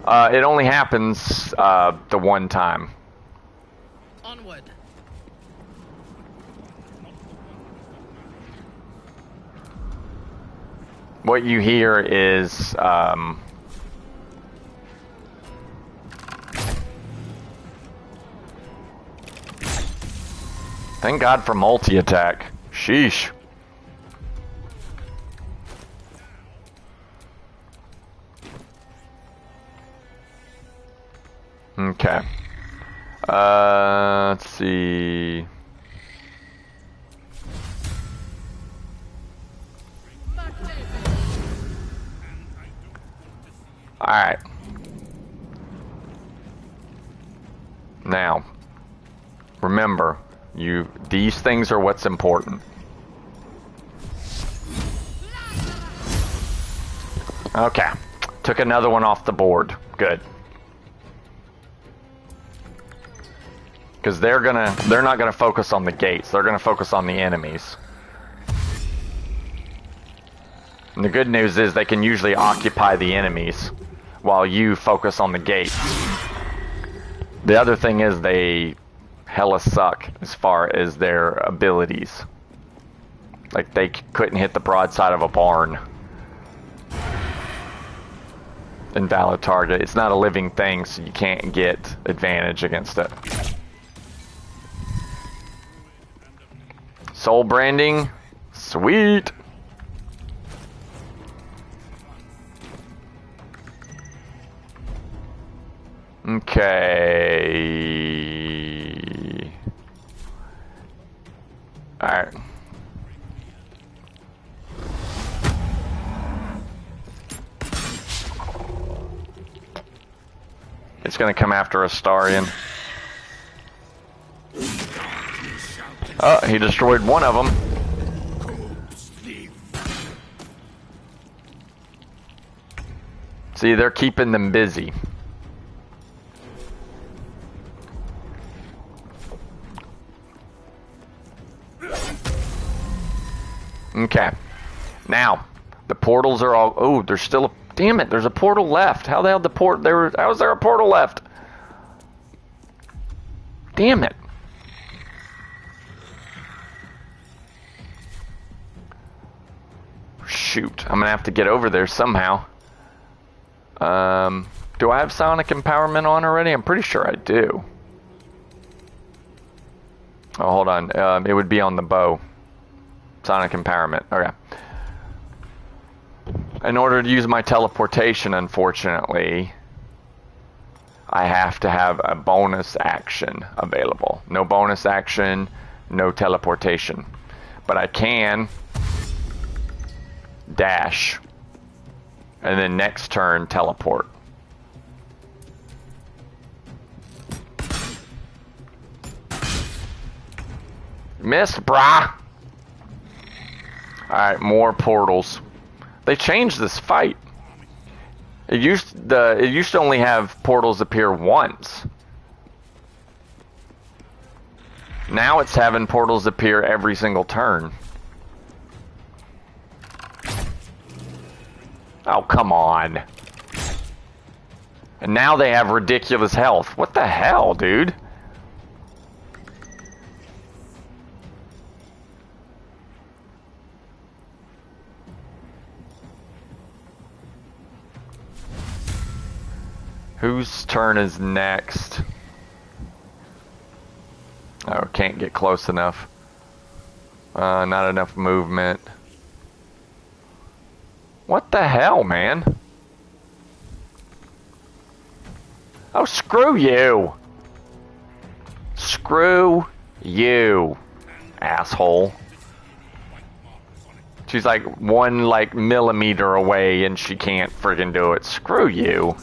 It only happens the one time.
Onward.
What you hear is thank God for multi-attack. Sheesh. Okay. Let's see. Alright. Now, remember, these things are what's important. Okay. Took another one off the board. Good. Because they're not gonna focus on the gates. They're gonna focus on the enemies. And the good news is they can usually occupy the enemies while you focus on the gates. The other thing is they hella suck as far as their abilities. Like they couldn't hit the broadside of a barn. Invalid target. It's not a living thing, so you can't get advantage against it. Soul branding. Sweet. Okay. Alright. It's gonna come after Astarion. Oh, he destroyed one of them. See, they're keeping them busy. Okay. Now, the portals are all... Oh, there's still a... Damn it, there's a portal left. How the hell how is there a portal left? Damn it. Shoot, I'm gonna have to get over there somehow. Do I have Sonic Empowerment on already? I'm pretty sure I do. Oh, hold on. It would be on the bow. Sonic Empowerment. Okay. In order to use my teleportation, unfortunately, I have to have a bonus action available. No bonus action, no teleportation. But I can dash. And then next turn, teleport. Missed, brah! Alright, more portals. They changed this fight. It used to only have portals appear once. Now it's having portals appear every single turn. Oh, come on. And now they have ridiculous health. What the hell, dude? Whose turn is next? Oh, can't get close enough. Not enough movement. What the hell, man? Oh, screw you! Screw you, asshole. She's like one millimeter away and she can't friggin' do it. Screw you.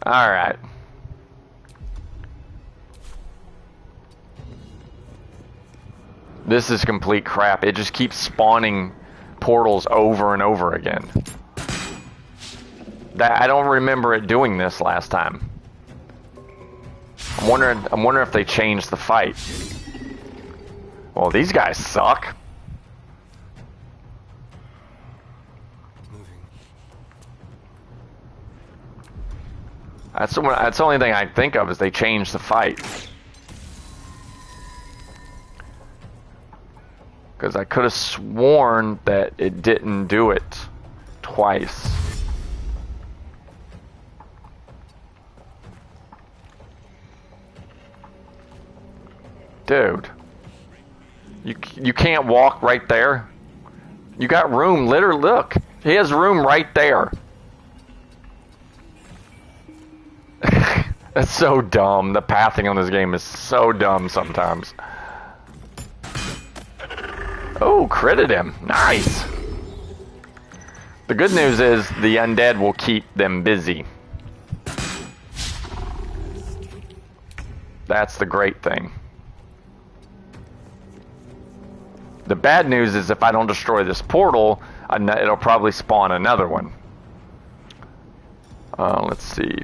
Alright. This is complete crap. It just keeps spawning portals over and over again. I don't remember it doing this last time. I'm wondering if they changed the fight. Well, these guys suck. That's the only thing I think of is they changed the fight. Because I could have sworn that it didn't do it twice. Dude. You can't walk right there. You got room, literally, look. He has room right there. That's so dumb. The pathing on this game is so dumb sometimes. Oh, critted him. Nice. The good news is the undead will keep them busy. That's the great thing. The bad news is if I don't destroy this portal, it'll probably spawn another one. Let's see.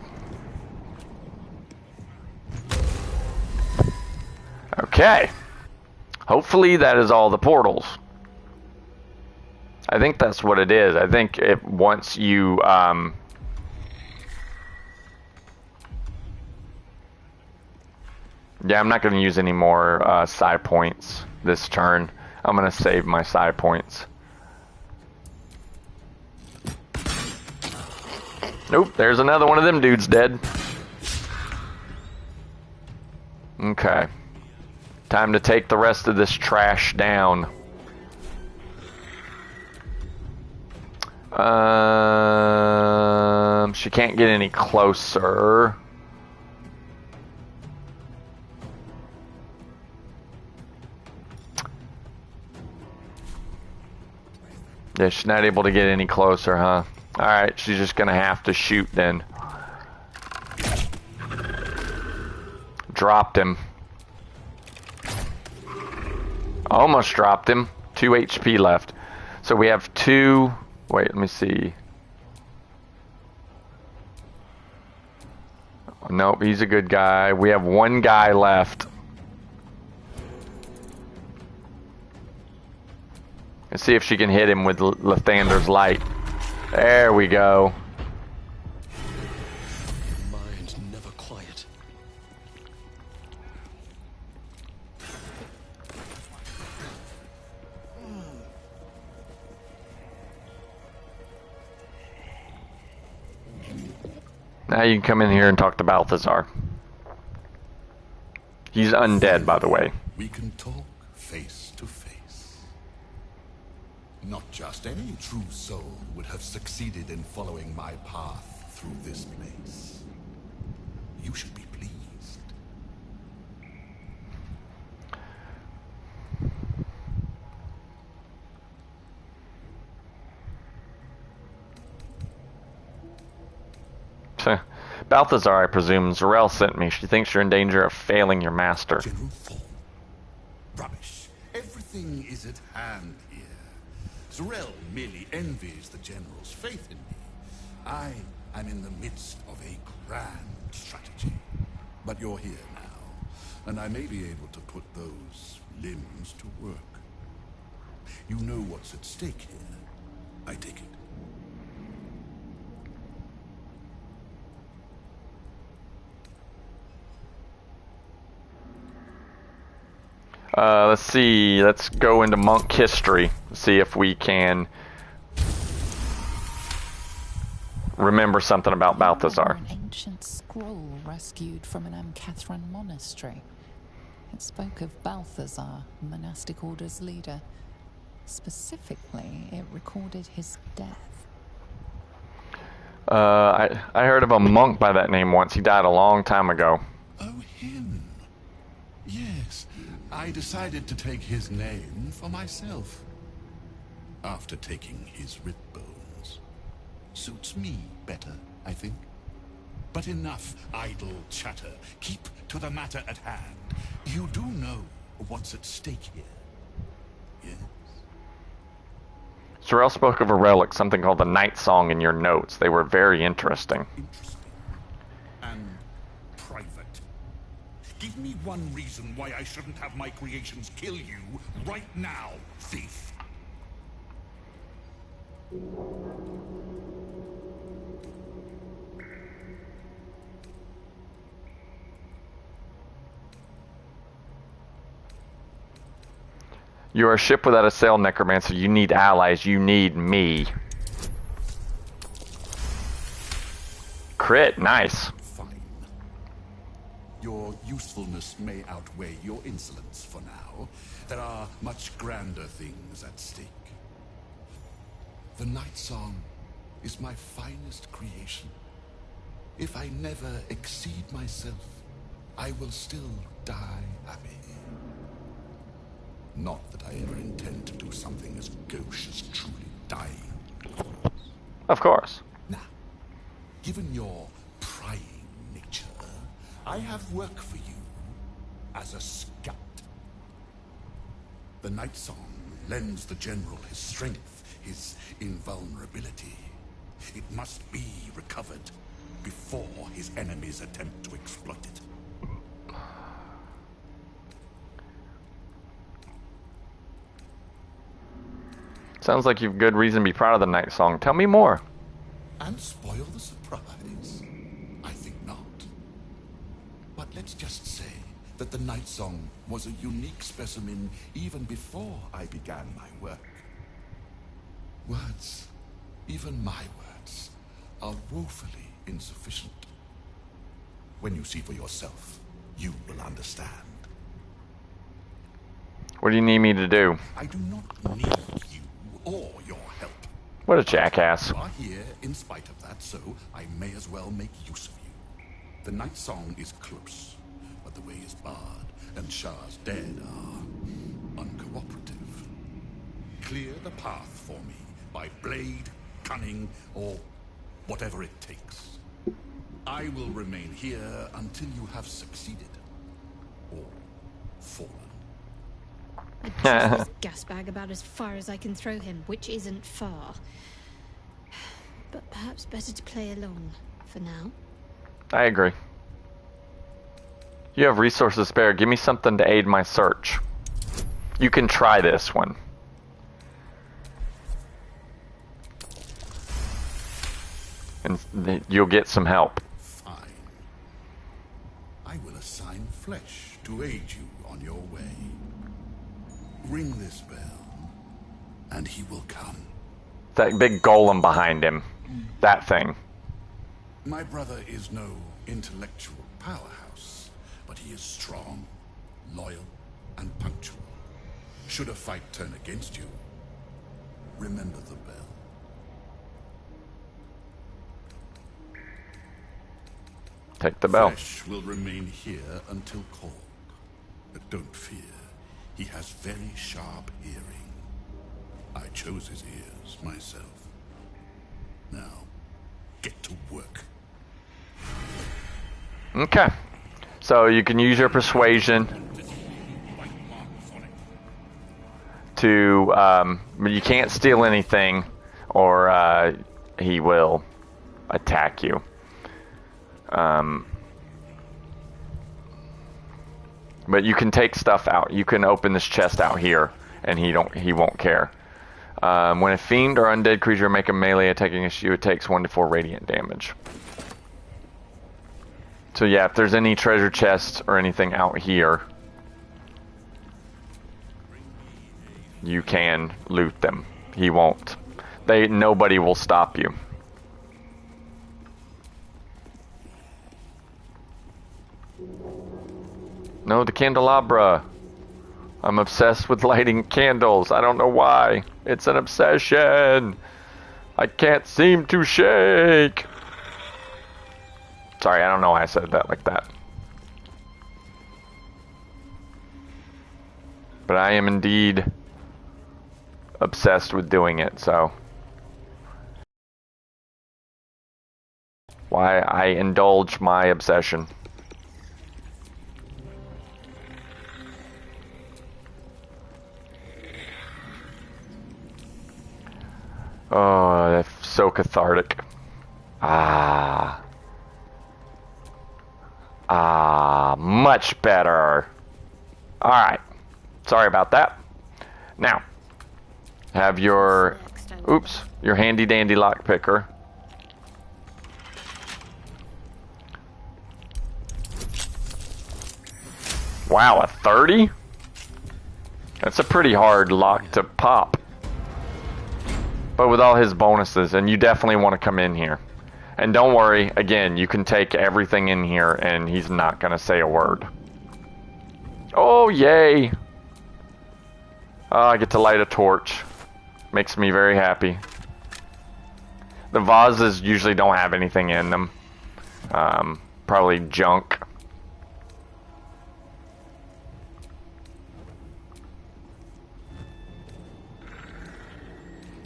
Okay. Hopefully that is all the portals. I think that's what it is. I think once you yeah, I'm not going to use any more side points this turn. I'm going to save my side points. Nope, there's another one of them dudes dead. Okay. Time to take the rest of this trash down. She can't get any closer. Yeah, she's not able to get any closer, huh? Alright, she's just gonna have to shoot then. Dropped him. Almost dropped him. 2 HP left. So we have 2... Wait, let me see. Nope, he's a good guy. We have 1 guy left. Let's see if she can hit him with Lathander's light. There we go.
Mind never quiet.
Now you can come in here and talk to Balthazar. He's undead, by the way.
We can talk face to face. Not just any true soul would have succeeded in following my path through this place. You should be pleased.
Balthazar, I presume. Zarel sent me. She thinks you're in danger of failing your master.
General Thorn. Rubbish. Everything is at hand here. Zarel merely envies the General's faith in me. I am in the midst of a grand strategy. But you're here now, and I may be able to put those limbs to work. You know what's at stake here, I take it.
Let's see. Let's go into monk history. See if we can remember something about Balthazar.
An ancient scroll rescued from an Catherine monastery. It spoke of Balthazar, monastic order's leader. Specifically, it recorded his death.
I heard of a monk by that name once. He died a long time ago.
Oh, him. Yes. I decided to take his name for myself. After taking his rib bones. Suits me better, I think. But enough idle chatter. Keep to the matter at hand. You do know what's at stake here. yes?
Sorrel spoke of a relic, something called the Night Song, in your notes. They were very interesting.
Interesting. And private. Give me one reason why I shouldn't have my creations kill you right now, thief.
You are a ship without a sail, Necromancer. You need allies. You need me. Crit, nice.
Fine. Your usefulness may outweigh your insolence for now. There are much grander things at stake. The Night Song is my finest creation. If I never exceed myself, I will still die happy. Not that I ever intend to do something as gauche as truly dying.
Of course.
Now, given your prying nature, I have work for you as a scout. The Night Song lends the General his strength, his invulnerability. It must be recovered before his enemies attempt to exploit it.
Sounds like you've good reason to be proud of the Night Song. Tell me more.
And spoil the surprise? I think not. But let's just say that the Night Song was a unique specimen even before I began my work. Words, even my words, are woefully insufficient. When you see for yourself, you will understand.
What do you need me to do?
I do not need you or your help.
What a jackass.
You are here in spite of that, so I may as well make use of you. The Night Song is close, but the way is barred, and Shah's dead are uncooperative. Clear the path for me by blade, cunning, or whatever it takes. I will remain here until you have succeeded. Or fallen.
I toss this gas bag about as far as I can throw him, which isn't far. But perhaps better to play along for now.
I agree. You have resources spare. Give me something to aid my search. You can try this one. And you'll get some help.
Fine. I will assign flesh to aid you on your way. Ring this bell, and he will come.
That big golem behind him. That thing.
My brother is no intellectual powerhouse, but he is strong, loyal, and punctual. Should a fight turn against you, remember the bell.
Take the bell.
Flesh will remain here until called. But don't fear, he has very sharp hearing. I chose his ears myself. Now, get to work.
Okay. So you can use your persuasion to, but you can't steal anything or he will attack you. But you can take stuff out. You can open this chest out here, and he won't care. When a fiend or undead creature make a melee attack against you, it takes 1 to 4 radiant damage. So yeah, if there's any treasure chests or anything out here, you can loot them. He won't. Nobody will stop you. No, the candelabra. I'm obsessed with lighting candles. I don't know why. It's an obsession. I can't seem to shake. Sorry, I don't know why I said that like that. But I am indeed obsessed with doing it, so. Why I indulge my obsession. Oh, that's so cathartic. Ah. Ah, much better. Alright. Sorry about that. Now, have your, oops, your handy dandy lock picker. Wow, a 30? That's a pretty hard lock to pop. But with all his bonuses, and you definitely want to come in here. And don't worry, again, you can take everything in here and he's not going to say a word. Oh, yay. Oh, I get to light a torch. Makes me very happy. The vases usually don't have anything in them. Probably junk.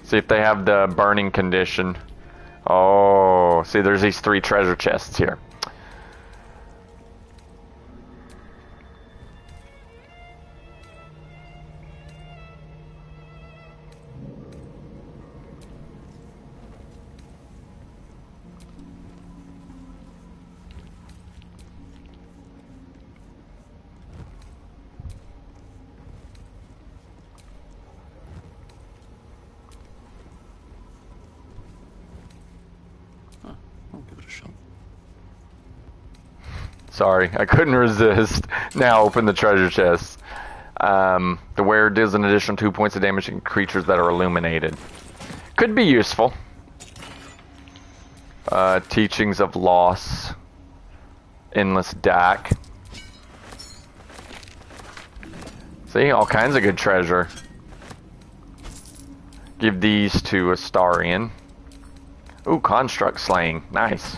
See if they have the burning condition. Oh, see, there's these 3 treasure chests here. Sorry, I couldn't resist. Now open the treasure chest. The wearer deals an additional 2 points of damage to creatures that are illuminated. Could be useful. Teachings of Loss. Endless Dak. See, all kinds of good treasure. Give these to Astarion. Ooh, Construct Slaying. Nice.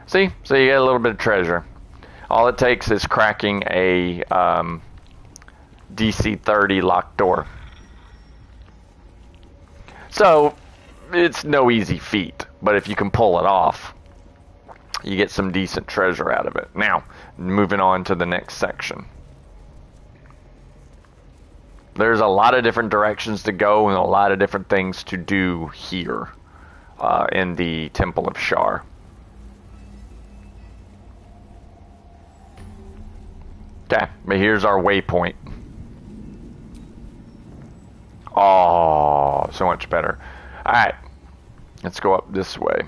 See? So you get a little bit of treasure. All it takes is cracking a DC 30 locked door. So, it's no easy feat, but if you can pull it off, you get some decent treasure out of it. Now, moving on to the next section. There's a lot of different directions to go and a lot of different things to do here in the Temple of Shar. Okay, but here's our waypoint. Oh, so much better. Alright, let's go up this way.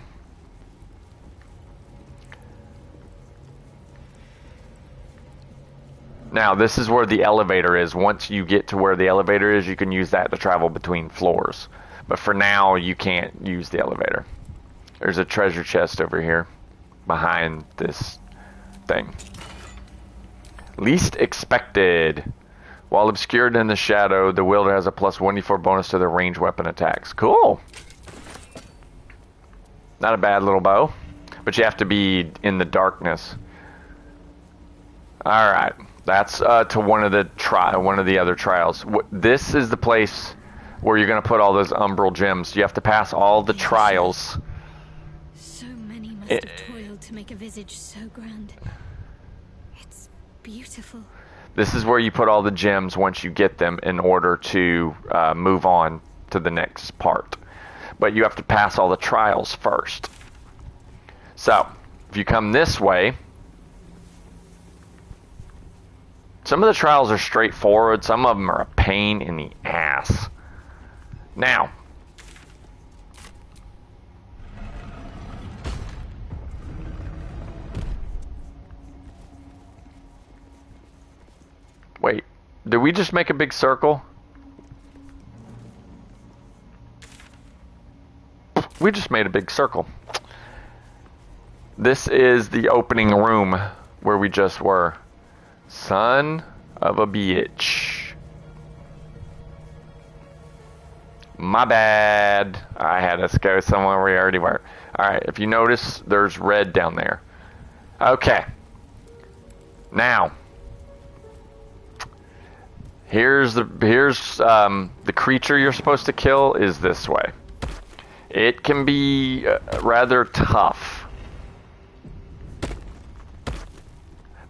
Now, this is where the elevator is. Once you get to where the elevator is, you can use that to travel between floors. But for now, you can't use the elevator. There's a treasure chest over here behind this thing. Least expected. While obscured in the shadow, the wielder has a plus 1d4 bonus to their ranged weapon attacks. Cool. Not a bad little bow. But you have to be in the darkness. Alright. That's to one of the other trials. This is the place where you're going to put all those umbral gems. You have to pass all the trials.
So many must have toiled to make a visage so grand. It's beautiful.
This is where you put all the gems once you get them in order to move on to the next part. But you have to pass all the trials first. So, if you come this way, some of the trials are straightforward. Some of them are a pain in the ass. Now, wait, did we just make a big circle? We just made a big circle. This is the opening room where we just were. Son of a bitch. My bad. I had us go somewhere we already were. Alright, if you notice, there's red down there. Okay. Now, here's the creature you're supposed to kill is this way. It can be rather tough.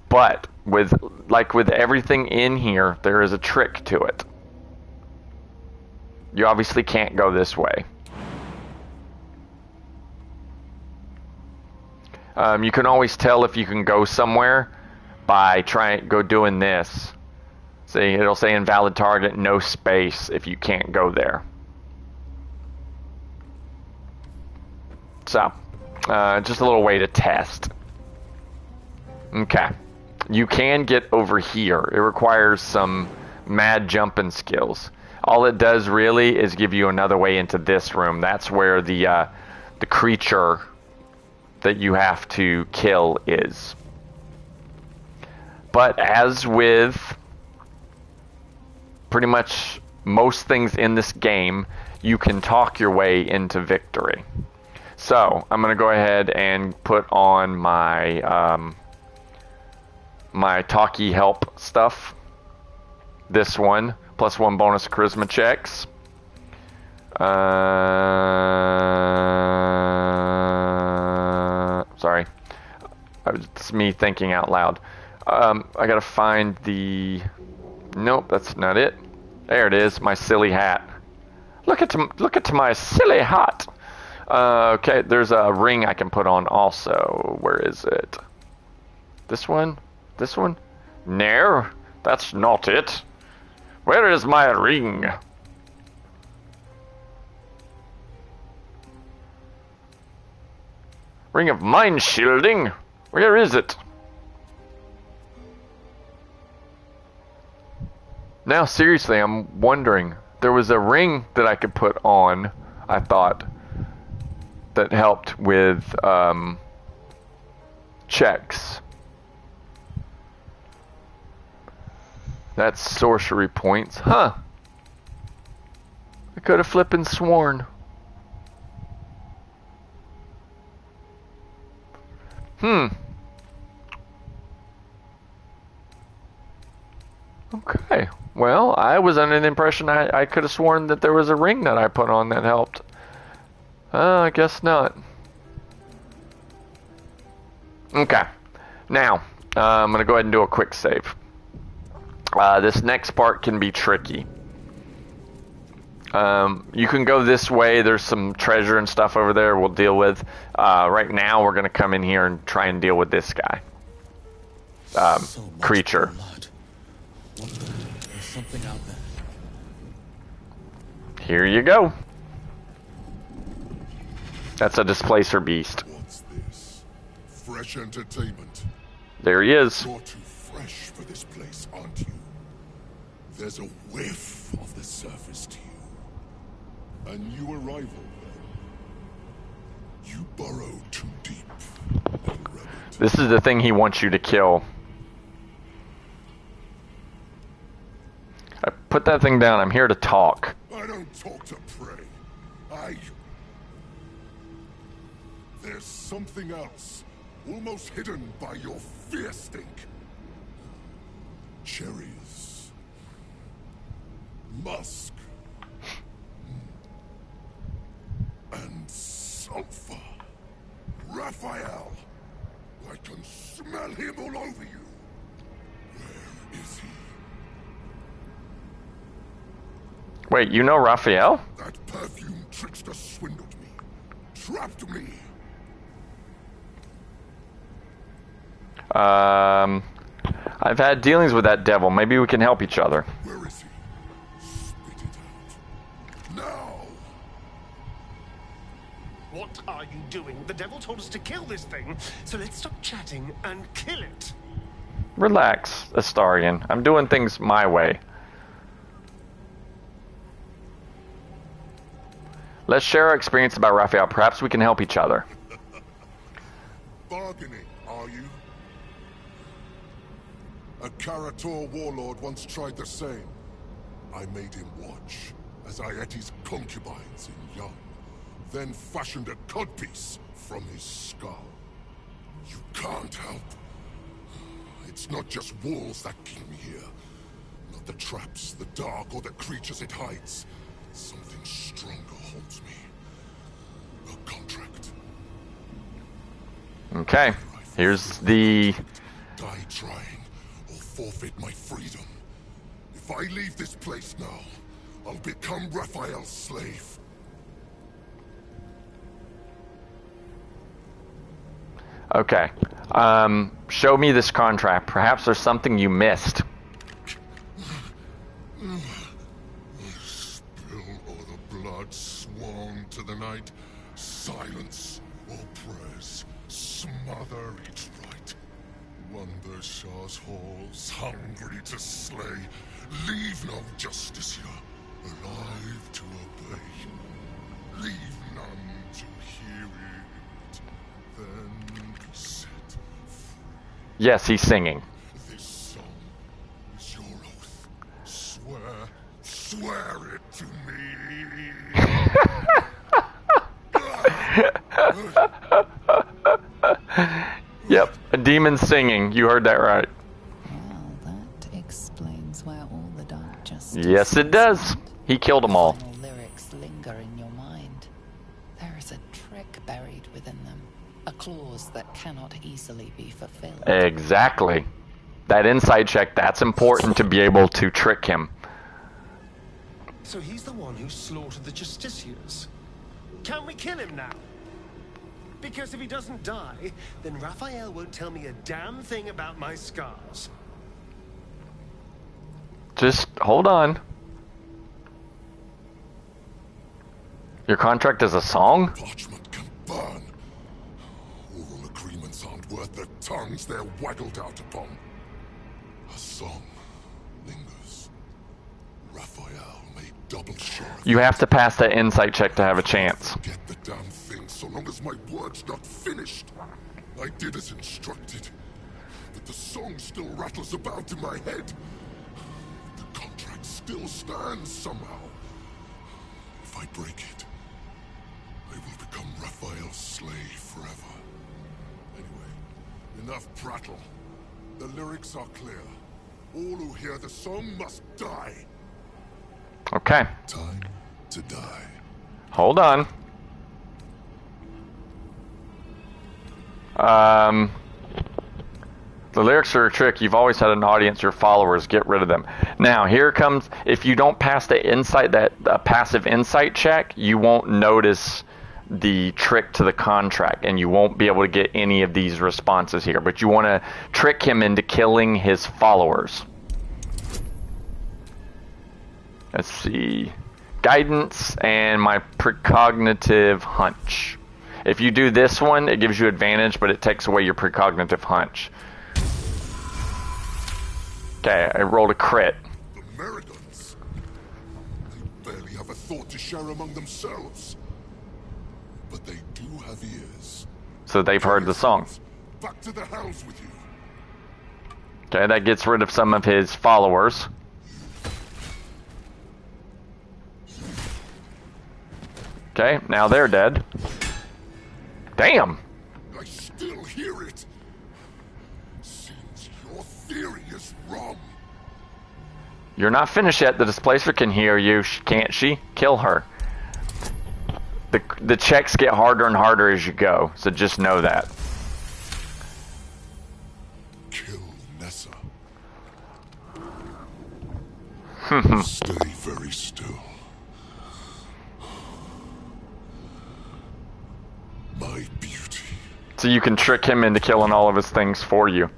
But with everything in here, there is a trick to it. You obviously can't go this way. You can always tell if you can go somewhere by doing this. See, it'll say invalid target, no space if you can't go there. So, just a little way to test. Okay. You can get over here. It requires some mad jumping skills. All it does really is give you another way into this room. That's where the creature that you have to kill is. But as with pretty much most things in this game, you can talk your way into victory. So I'm going to go ahead and put on my my talkie help stuff. This one, +1 bonus charisma checks. Sorry, it's me thinking out loud. I gotta find the. Nope, that's not it. There it is, my silly hat. Look at my silly hat. Okay, there's a ring I can put on also. Where is it? This one? This one? No, that's not it. Where is my ring? Ring of mind shielding? Where is it? Now, seriously, I'm wondering. There was a ring that I could put on, I thought, that helped with checks. That's sorcery points. Huh. I could have flippin' sworn. Okay. Well, I was under the impression I could have sworn that there was a ring that I put on that helped. I guess not. Okay. Now, I'm going to go ahead and do a quick save. This next part can be tricky. You can go this way. There's some treasure and stuff over there we'll deal with. Right now, we're going to come in here and try and deal with this guy. Creature.
There's something out there.
Here you go. That's a displacer beast.
What's this? Fresh entertainment.
There he is.
You're too fresh for this place, aren't you? There's a whiff of the surface to you. A new arrival, then. You burrow too deep, little rabbit.
This is the thing he wants you to kill. I put that thing down. I'm here to talk.
I don't talk to prey. There's something else, almost hidden by your fear stink. Cherries. Musk. And sulfur. Raphael. I can smell him all over you. Where is he?
Wait, you know Raphael?
That perfume trickster swindled me. Trapped me.
I've had dealings with that devil. Maybe we can help each other.
Where is he? Spit it out. Now!
What are you doing? The devil told us to kill this thing, so let's stop chatting and kill it.
Relax, Astarion. I'm doing things my way. Let's share our experience about Raphael. Perhaps we can help each other.
Bargaining, are you? A Karator warlord once tried the same. I made him watch as I ate his concubines in young, then fashioned a codpiece from his skull. You can't help. It's not just walls that keep me here. Not the traps, the dark, or the creatures it hides. Something stronger holds me. A contract.
Okay, here's the...
Die trying, or forfeit my freedom. If I leave this place now, I'll become Raphael's slave.
Okay. Show me this contract. Perhaps there's something you missed.
Spill all the blood sworn to the night. Silence all prayers. Smother each right. Wander Shah's halls, hungry to slay. Leave no justice here, alive to obey. Leave none to hear it. Then be set free.
Yes, he's singing.
This song is your oath. Swear it to me.
Yep, a demon singing. You heard that right.
Well, that explains where all the dark justice.
Yes, it does. He killed them all.
Final lyrics linger in your mind. There is a trick buried within them, a clause that cannot easily be fulfilled.
Exactly. That insight check, that's important to be able to trick him.
So he's the one who slaughtered the Justiciars. Can we kill him now? Because if he doesn't die, then Raphael won't tell me a damn thing about my scars.
Just hold on. Your contract is a song?
Parchment can burn. Oral agreements aren't worth the tongues they're waggled out upon. A song lingers. Raphael made double sure.
You have to pass that insight check to have a chance.
Get the damn thing so long as my word's not finished. I did as instructed, but the song still rattles about in my head. The contract still stands somehow. If I break it, I will become Raphael's slave forever. Anyway, enough prattle. The lyrics are clear. All who hear the song must die.
Okay.
Time to die.
Hold on. The lyrics are a trick. You've always had an audience, your followers. Get rid of them. Now, here comes, if you don't pass the insight, that passive insight check, you won't notice the trick to the contract, and you won't be able to get any of these responses here. But you want to trick him into killing his followers. Let's see. Guidance and my precognitive hunch. If you do this one, it gives you advantage, but it takes away your precognitive hunch. Okay, I rolled a crit.
The Merridons. They barely have a thought to share among themselves. But they do have ears.
So they've heard the song.
Back to the hells with you.
Okay, that gets rid of some of his followers. Okay, now they're dead. Damn!
I still hear it. Seems your theory is wrong.
You're not finished yet. The displacer can hear you, can't she? Kill her. The checks get harder and harder as you go, so just know that.
Kill Nessa. Stay very still. My beauty.
So you can trick him into killing all of his things for you.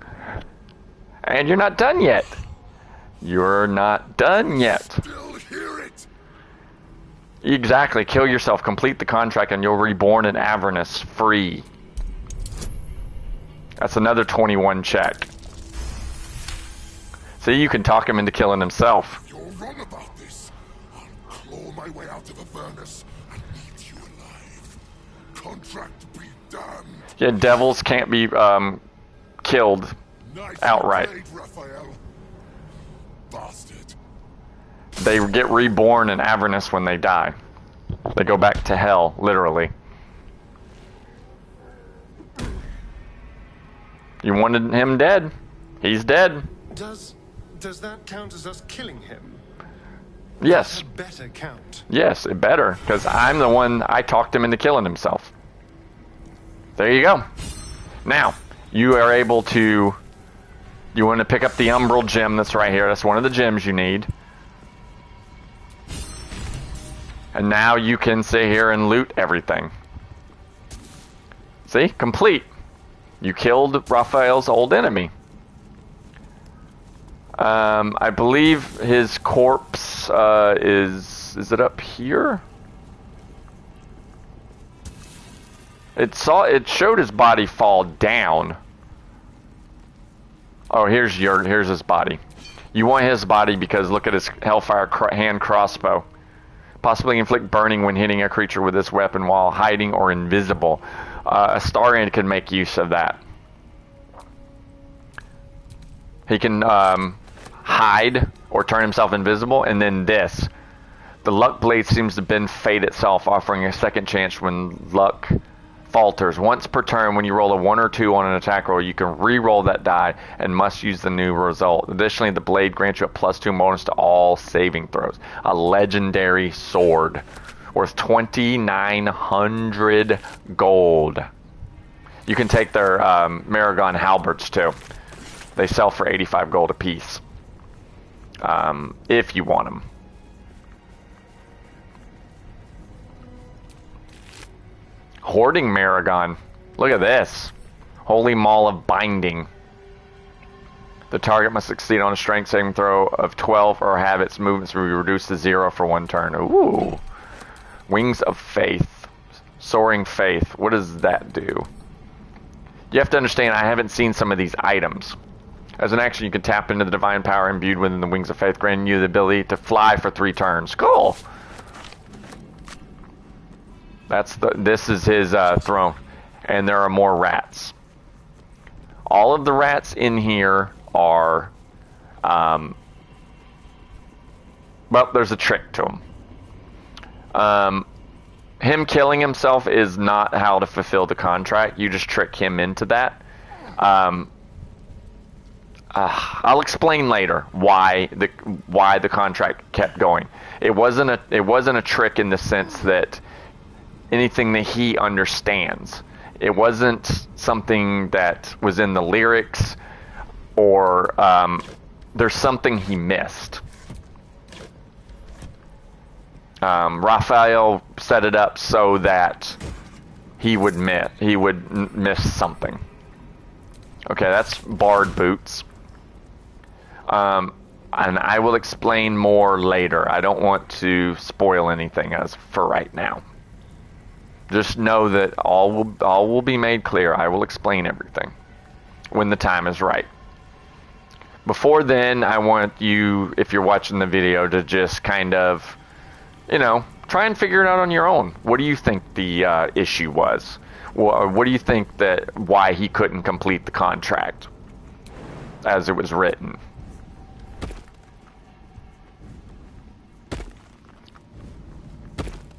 And you're not done yet. You're not done yet.
Still hear it.
Exactly. Kill yourself, complete the contract, and you'll reborn in Avernus free. That's another 21 check. See, you can talk him into killing himself.
You're wrong about this. I'll claw my way out of Avernus and leave you alive. Contract be damned.
Yeah, devils can't be killed outright.
Played, Raphael. Bastard.
They get reborn in Avernus when they die. They go back to hell, literally. You wanted him dead. He's dead.
Does that count as us killing him?
Yes.
That better count.
Yes, it better, because I'm the one, I talked him into killing himself. There you go. Now, you are able to, you want to pick up the Umbral gem that's right here. That's one of the gems you need. And now you can sit here and loot everything. See? Complete. You killed Raphael's old enemy. I believe his corpse is it up here? It showed his body fall down. Oh, here's his body. You want his body because look at his Hellfire hand crossbow. Possibly inflict burning when hitting a creature with this weapon while hiding or invisible. A Starian can make use of that. He can hide or turn himself invisible, and then this. The luck blade seems to bend fate itself, offering a second chance when luck falters. Once per turn, when you roll a 1 or 2 on an attack roll, you can re-roll that die and must use the new result. Additionally, the blade grants you a +2 bonus to all saving throws. A legendary sword worth 2,900 gold. You can take their Maragon halberds too. They sell for 85 gold apiece. If you want them. Hoarding Maragon. Look at this. Holy Maul of Binding. The target must succeed on a strength saving throw of 12 or have its movements be reduced to 0 for 1 turn. Ooh. Wings of Faith. Soaring Faith. What does that do? You have to understand, I haven't seen some of these items. As an action, you can tap into the divine power imbued within the Wings of Faith, granting you the ability to fly for 3 turns. Cool! This is his throne. And there are more rats. All of the rats in here are... well, there's a trick to them. Him killing himself is not how to fulfill the contract. You just trick him into that. I'll explain later why the contract kept going. It wasn't a trick in the sense that anything that he understands. It wasn't something that was in the lyrics, or there's something he missed. Raphael set it up so that he would miss something. Okay, that's barred boots. And I will explain more later. I don't want to spoil anything as for right now. Just know that all will be made clear. I will explain everything when the time is right. Before then, I want you, if you're watching the video, to just kind of, try and figure it out on your own. What do you think the issue was? What do you think why he couldn't complete the contract as it was written?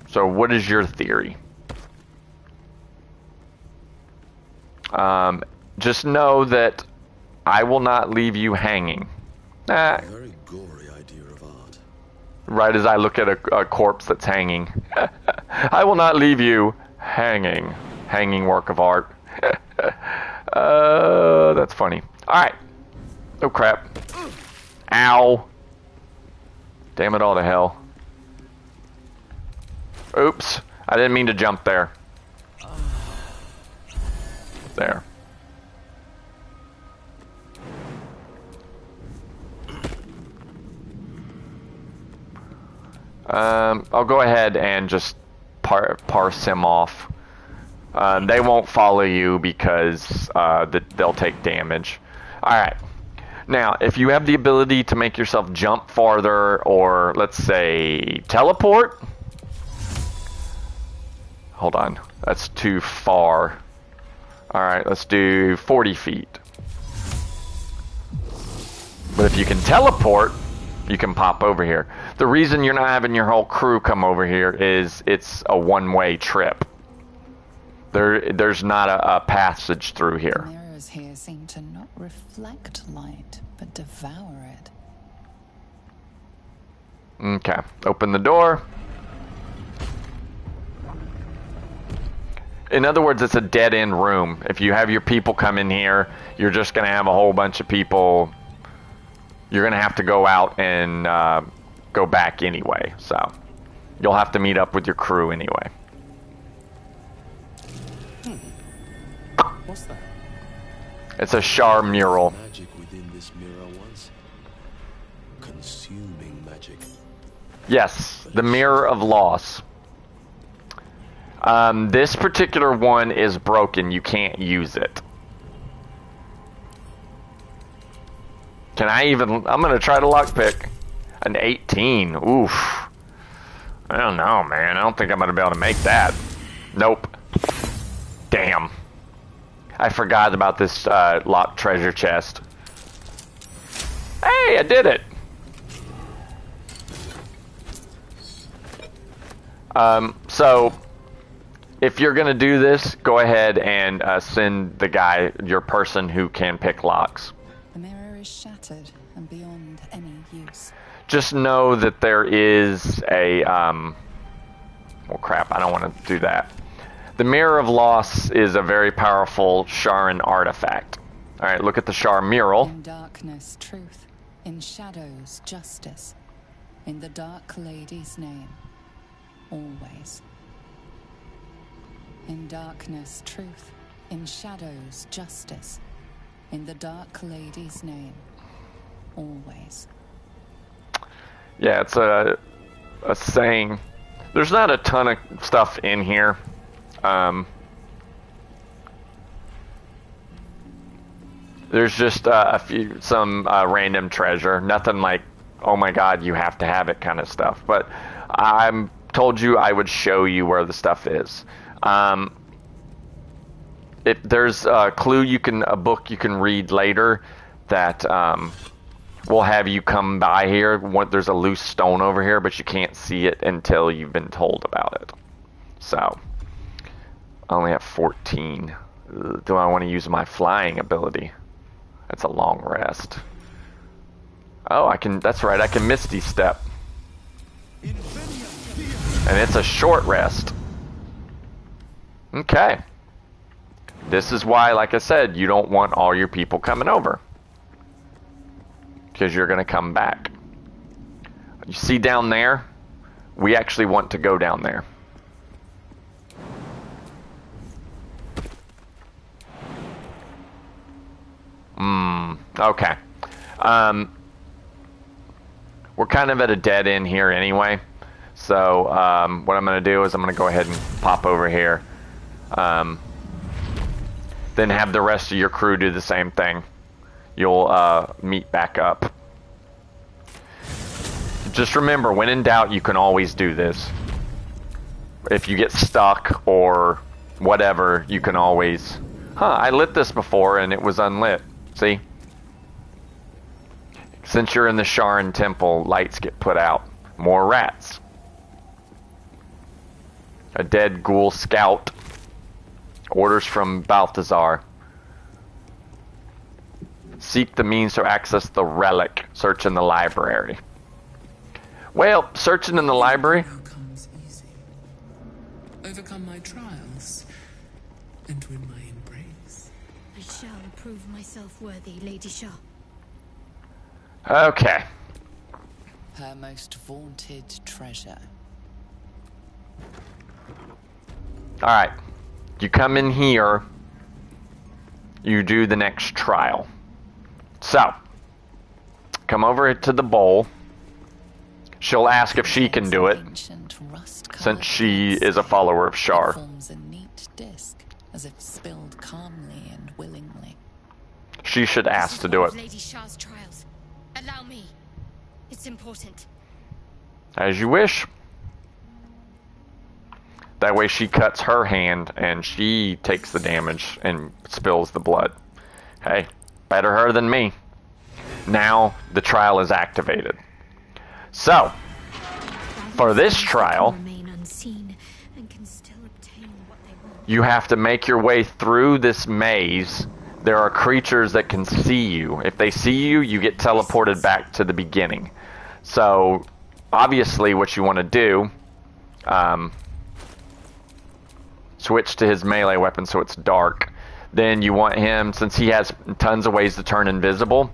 So what is your theory? Just know that I will not leave you hanging.
A very gory idea of art.
Right as I look at a corpse that's hanging. I will not leave you hanging. Hanging work of art. That's funny. Alright. Oh crap. Ow. Damn it all to hell. Oops. I didn't mean to jump there. There. I'll go ahead and just parse him off. They won't follow you because they'll take damage. Alright. Now, if you have the ability to make yourself jump farther, or let's say teleport. Hold on. That's too far. Alright, let's do 40 feet. But if you can teleport, you can pop over here. The reason you're not having your whole crew come over here is it's a one-way trip. There's not a passage through here.
The mirrors here seem to not reflect light, but devour it.
Okay, open the door. In other words, it's a dead-end room. If you have your people come in here, you're just going to have a whole bunch of people. You're going to have to go out and go back anyway. So you'll have to meet up with your crew anyway.
What's that?
It's a Shar mural.
Magic within this mirror once. Consuming magic.
Yes, the Mirror of Loss. This particular one is broken. You can't use it. Can I even... I'm going to try to lockpick. An 18. Oof. I don't know, man. I don't think I'm going to be able to make that. Nope. Damn. I forgot about this locked treasure chest. Hey, I did it! So, if you're going to do this, go ahead and send the guy, your person who can pick locks.
The mirror is shattered and beyond any use.
Just know that there is a, well crap, I don't want to do that. The Mirror of Loss is a very powerful Sharan artifact. Alright, look at the Shar mural.
In darkness, truth. In shadows, justice. In the Dark Lady's name. Always. In darkness, truth. In shadows, justice. In the Dark Lady's name. Always.
Yeah, it's a saying. There's not a ton of stuff in here. There's just some random treasure. Nothing like, oh my god, you have to have it kind of stuff. But I'm told you I would show you where the stuff is. If there's a clue a book you can read later that will have you come by here. There's a loose stone over here, but you can't see it until you've been told about it. So, I only have 14. Do I want to use my flying ability? That's a long rest. Oh, I can. That's right. I can Misty Step. And it's a short rest. Okay. This is why, like I said, you don't want all your people coming over. Because you're going to come back. You see down there? We actually want to go down there. Okay. We're kind of at a dead end here anyway. So, what I'm going to do is I'm going to go ahead and pop over here. Then have the rest of your crew do the same thing. You'll meet back up. Just remember, when in doubt, you can always do this. If you get stuck or whatever, you can always... I lit this before and it was unlit. See? Since you're in the Sharan temple, lights get put out. More rats. A dead ghoul scout. Orders from Balthazar. Seek the means to access the relic. Search in the library. Well, searching in the library...
comes easy. Overcome my trials and win my embrace.
I shall prove myself worthy, Lady Shah.
Okay.
Her most vaunted treasure.
Alright. You come in here. You do the next trial. So. Come over to the bowl. She'll ask if she can do it. Since she is a follower of Shar.
It forms a neat disc, as if spilled calmly and willingly.
She should ask to do it.
Lady Shah's trials. Allow me. It's important.
As you wish. That way she cuts her hand and she takes the damage and spills the blood. Hey, better her than me. Now the trial is activated. So, for this trial, you have to make your way through this maze. There are creatures that can see you. If they see you, you get teleported back to the beginning. So, obviously what you want to do, switch to his melee weapon so it's dark. Then you want him, since he has tons of ways to turn invisible,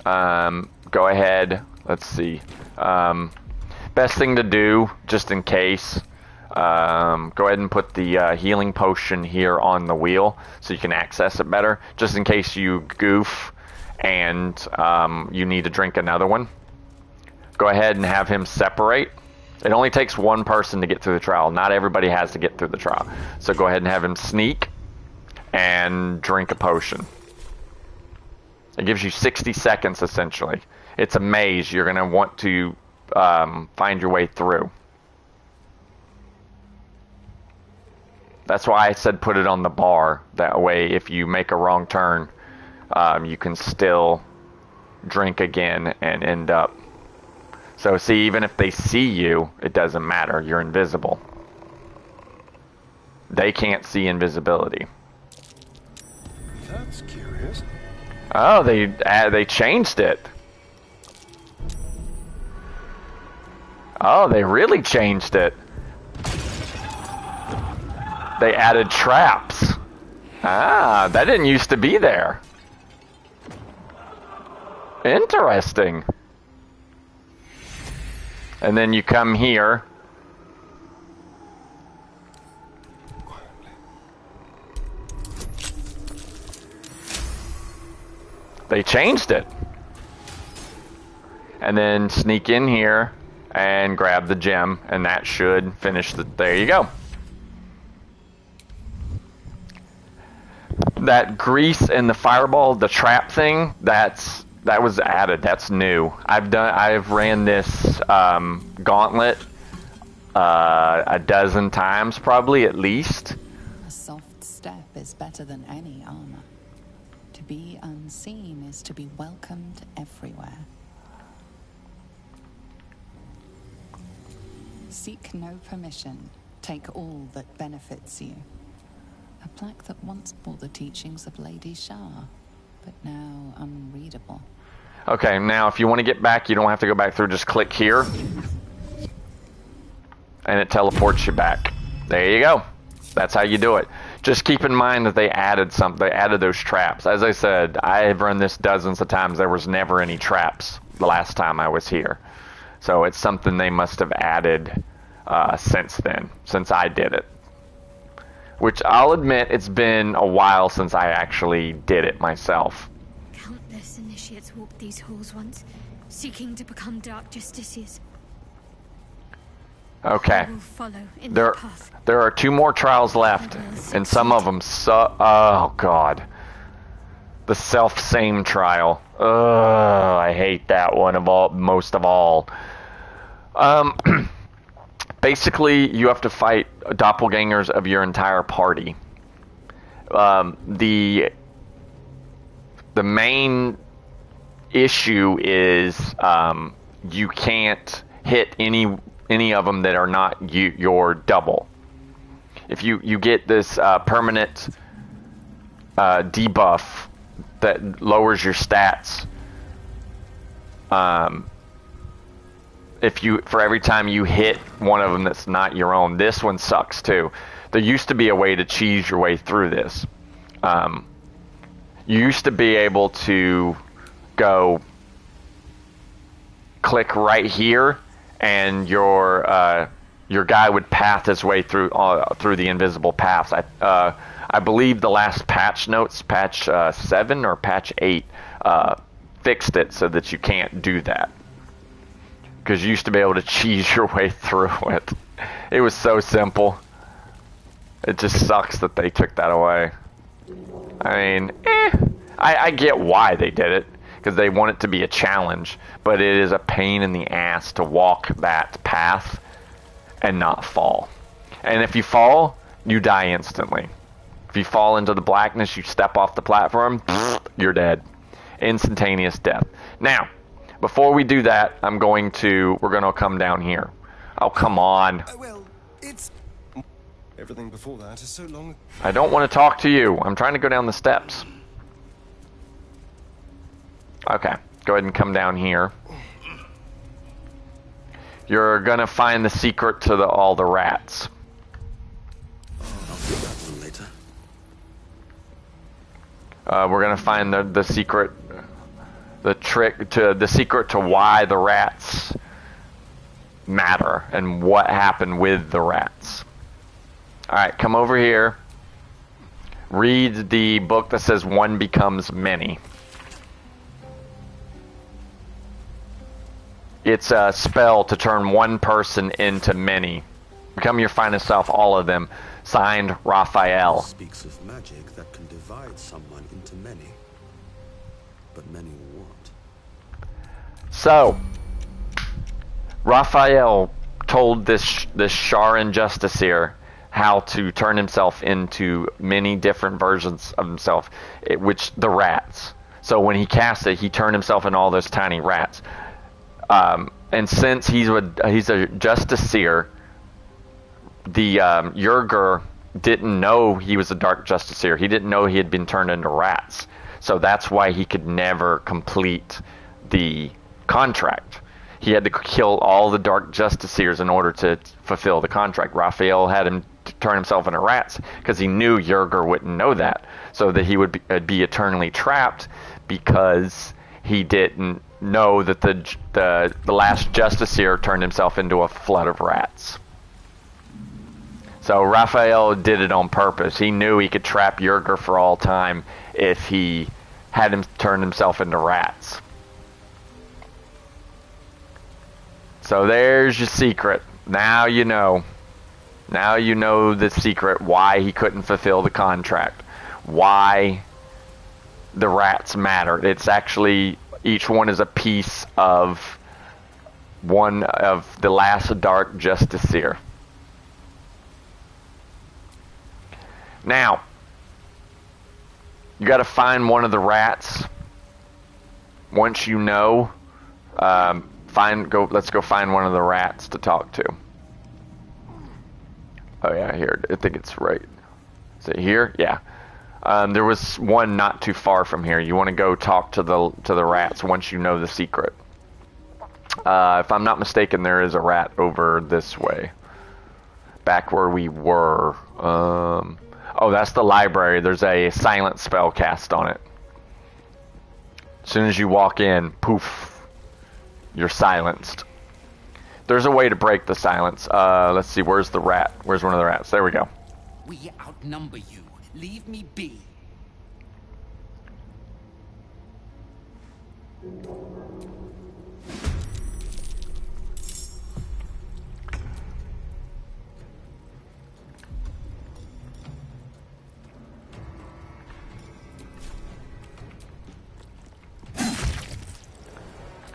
go ahead, let's see. Best thing to do, just in case, Go ahead and put the healing potion here on the wheel so you can access it better, just in case you goof and you need to drink another one. Go ahead and have him separate. It only takes one person to get through the trial. Not everybody has to get through the trial. So go ahead and have him sneak and drink a potion. It gives you 60 seconds, essentially. It's a maze. You're going to want to find your way through. That's why I said put it on the bar. That way, if you make a wrong turn, you can still drink again and end up. So see, even if they see you, it doesn't matter. You're invisible. They can't see invisibility.
That's curious.
Oh, they changed it. Oh, they really changed it. They added traps. Ah, that didn't used to be there. Interesting. And then you come here. They changed it. And then sneak in here and grab the gem, and that should finish the... There you go. That grease and the fireball, the trap thing, that was added. That's new. I've ran this gauntlet a dozen times, probably at least.
A soft step is better than any armor. To be unseen is to be welcomed everywhere. Seek no permission. Take all that benefits you. A plaque that once bore the teachings of Lady Shah, but now unreadable.
Okay, now if you want to get back, you don't have to go back through. Just click here, and it teleports you back. There you go. That's how you do it. Just keep in mind that they added something. They added those traps. As I said, I've run this dozens of times. There was never any traps the last time I was here. So it's something they must have added since then, since I did it. Which I'll admit, it's been a while since I actually did it myself.
Countless initiates walked these halls once, seeking to become Dark Justiciars.
Okay.
I will follow in
There,
their path.
there are 2 more trials left, and some of them suck. Oh, God. The self-same trial. Ugh, I hate that one most of all. Basically, you have to fight doppelgangers of your entire party. The main issue is you can't hit any of them that are not your double. If you get this permanent debuff that lowers your stats, for every time you hit one of them that's not your own. This one sucks too. There used to be a way to cheese your way through this. You used to be able to go click right here, and your guy would path his way through the invisible paths. I believe the last patch notes, patch 7 or patch 8, fixed it so that you can't do that. Because you used to be able to cheese your way through it. It was so simple. It just sucks that they took that away. I mean, I get why they did it, because they want it to be a challenge, but it is a pain in the ass to walk that path and not fall. And if you fall, you die instantly. If you fall into the blackness, you step off the platform, you're dead. Instantaneous death. Now, before we do that, we're going to come down here. Oh, come on.
Well, it's... Everything before that is so long...
I don't want to talk to you. I'm trying to go down the steps. Okay, go ahead and come down here. You're going to find the secret to all the rats.
I'll do that one later.
We're going to find the secret... the secret to why the rats matter and what happened with the rats. Alright, come over here. Read the book that says one becomes many. It's a spell to turn one person into many. Become your finest self, all of them. Signed, Raphael.
It speaks of magic that can divide someone into many. But many what?
So, Raphael told this Sharan Justiciar how to turn himself into many different versions of himself, which the rats. So when he cast it, he turned himself into all those tiny rats. And since he's a Justiciar, the Yerger didn't know he was a Dark Justiciar. He didn't know he had been turned into rats. So that's why he could never complete the contract. He had to kill all the Dark Justiciars in order to fulfill the contract. Raphael had him turn himself into rats because he knew Yerger wouldn't know that, so that he would be eternally trapped because he didn't know that the last Justiciar turned himself into a flood of rats. So Raphael did it on purpose. He knew he could trap Yerger for all time if he had him turn himself into rats. So there's your secret. Now you know. Now you know the secret why he couldn't fulfill the contract. Why the rats mattered. It's actually, each one is a piece of one of the last Dark Justiciar. Now, you got to find one of the rats. Once you know, let's go find one of the rats to talk to. Oh yeah, here. I think it's right. Is it here? Yeah. There was one not too far from here. You want to go talk to the rats once you know the secret. If I'm not mistaken, there is a rat over this way. Back where we were. Oh, that's the library. There's a silent spell cast on it. As soon as you walk in, poof, you're silenced. There's a way to break the silence. Let's see, where's the rat? Where's one of the rats? There we go.
We outnumber you. Leave me be.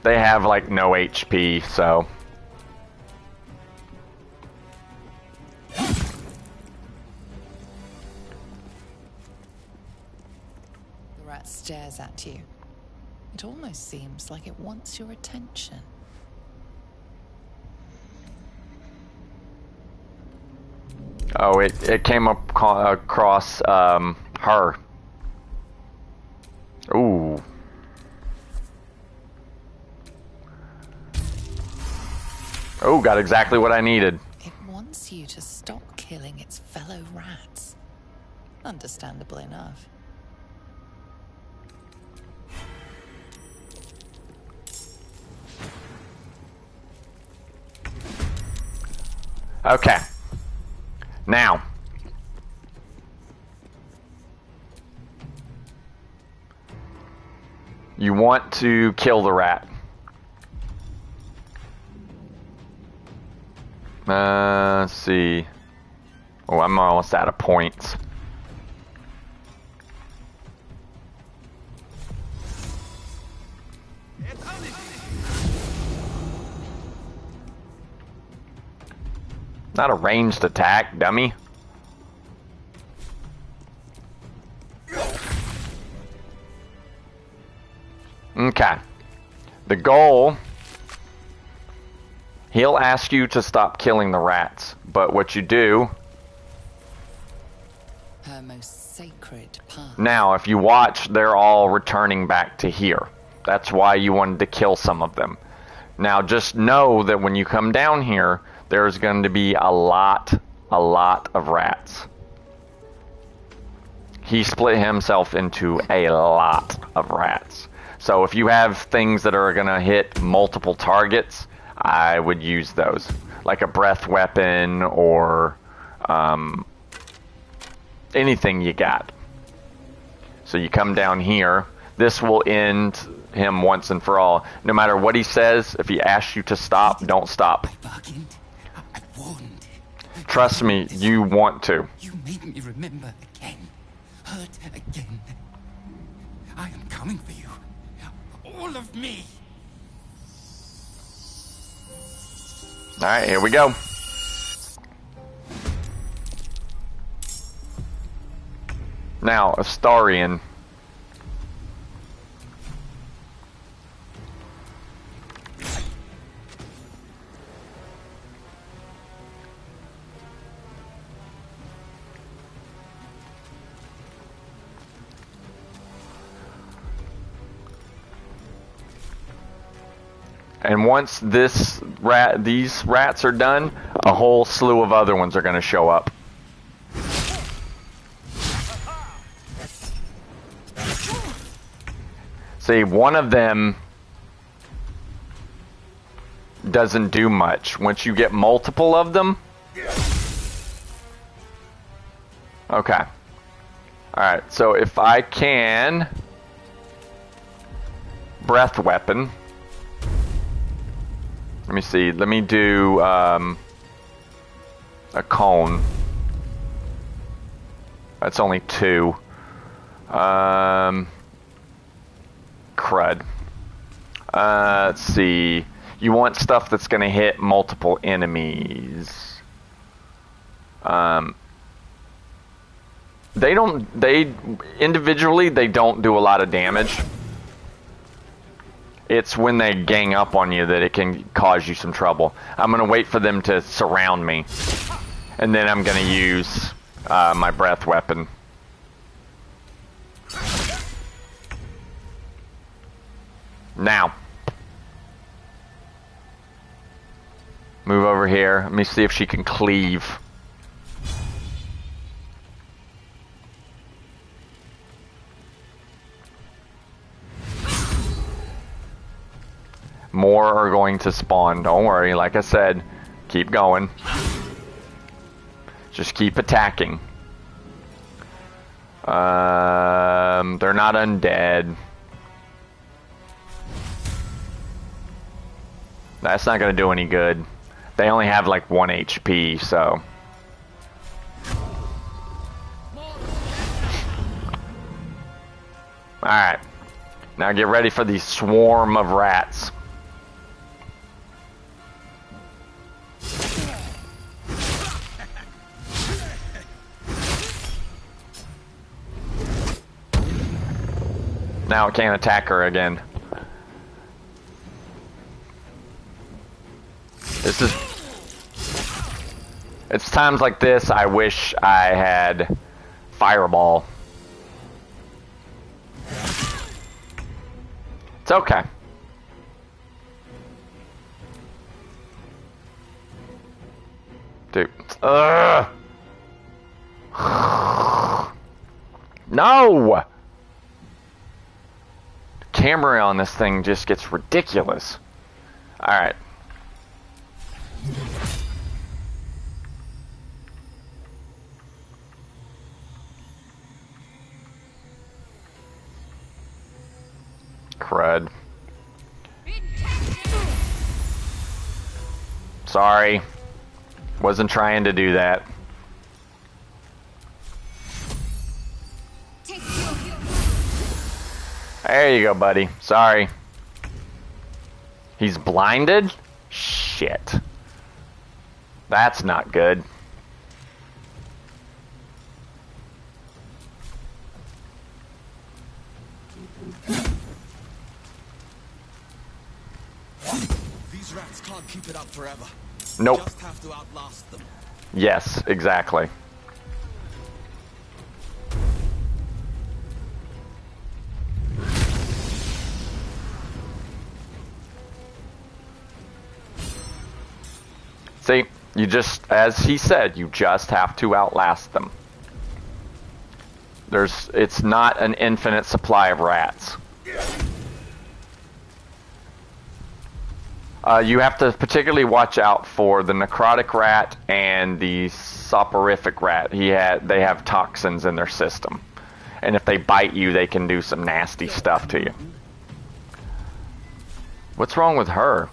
They have like no HP, so.
The rat stares at you. It almost seems like it wants your attention.
Oh, it came across her. Ooh. Oh, got exactly what I needed.
It wants you to stop killing its fellow rats. Understandable enough.
Okay. Now. You want to kill the rat. Let's see. Oh, I'm almost out of points. Not a ranged attack, dummy. Okay. The goal... He'll ask you to stop killing the rats, but what you do...
Her most sacred path.
Now, if you watch, they're all returning back to here. That's why you wanted to kill some of them. Now, just know that when you come down here, there's going to be a lot of rats. He split himself into a lot of rats. So if you have things that are going to hit multiple targets, I would use those. Like a breath weapon or anything you got. So you come down here. This will end him once and for all. No matter what he says, if he asks you to stop, don't stop.
I warned.
Trust me, you want to.
You made me remember again. Hurt again. I am coming for you. All of me.
Alright, here we go. Now, Astarion. And once these rats are done, a whole slew of other ones are going to show up. See, one of them doesn't do much. Once you get multiple of them... Okay. Alright, so if I can... Breath weapon... Let me see. Let me do a cone. That's only 2. Crud. Let's see. You want stuff that's going to hit multiple enemies. They individually, they don't do a lot of damage. It's when they gang up on you that it can cause you some trouble. I'm going to wait for them to surround me. And then I'm going to use my breath weapon. Now. Move over here. Let me see if she can cleave. More are going to spawn. Don't worry. Like I said, keep going. Just keep attacking. They're not undead. That's not going to do any good. They only have like 1 HP, so... Alright. Now get ready for the swarm of rats. Now it can't attack her again. This is... It's times like this I wish I had Fireball. It's okay. Dude. No! The camera on this thing just gets ridiculous. Alright. Crud. Sorry. Wasn't trying to do that. There you go, buddy. Sorry. He's blinded? Shit. That's not good.
These rats can't keep it up forever.
Nope.
Just have to outlast them.
Yes, exactly. See, you just, as he said, you just have to outlast them. It's not an infinite supply of rats. You have to particularly watch out for the necrotic rat and the soporific rat. They have toxins in their system, and if they bite you, they can do some nasty stuff to you. What's wrong with her?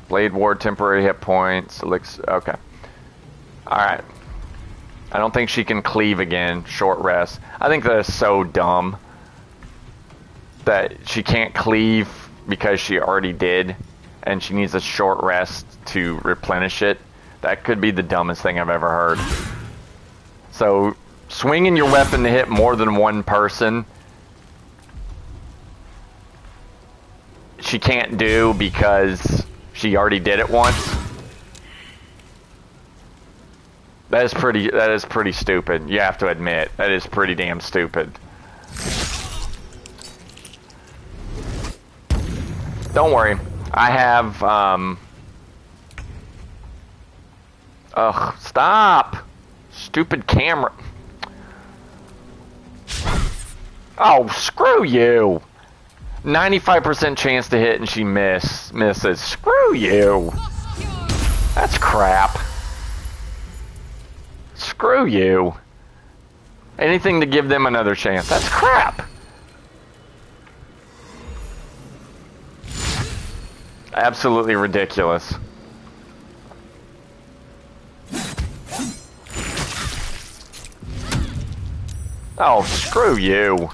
Blade ward, temporary hit points. Okay. Alright. I don't think she can cleave again. Short rest. I think that is so dumb that she can't cleave because she already did, and she needs a short rest to replenish it. That could be the dumbest thing I've ever heard. So, swinging your weapon to hit more than one person, she can't do because she already did it once. That is pretty stupid. You have to admit, that is pretty damn stupid. Don't worry. I have, ugh, stop! Stupid camera. Oh, screw you! 95% chance to hit and she misses. Screw you! That's crap. Screw you. Anything to give them another chance. That's crap! Absolutely ridiculous. Oh, screw you.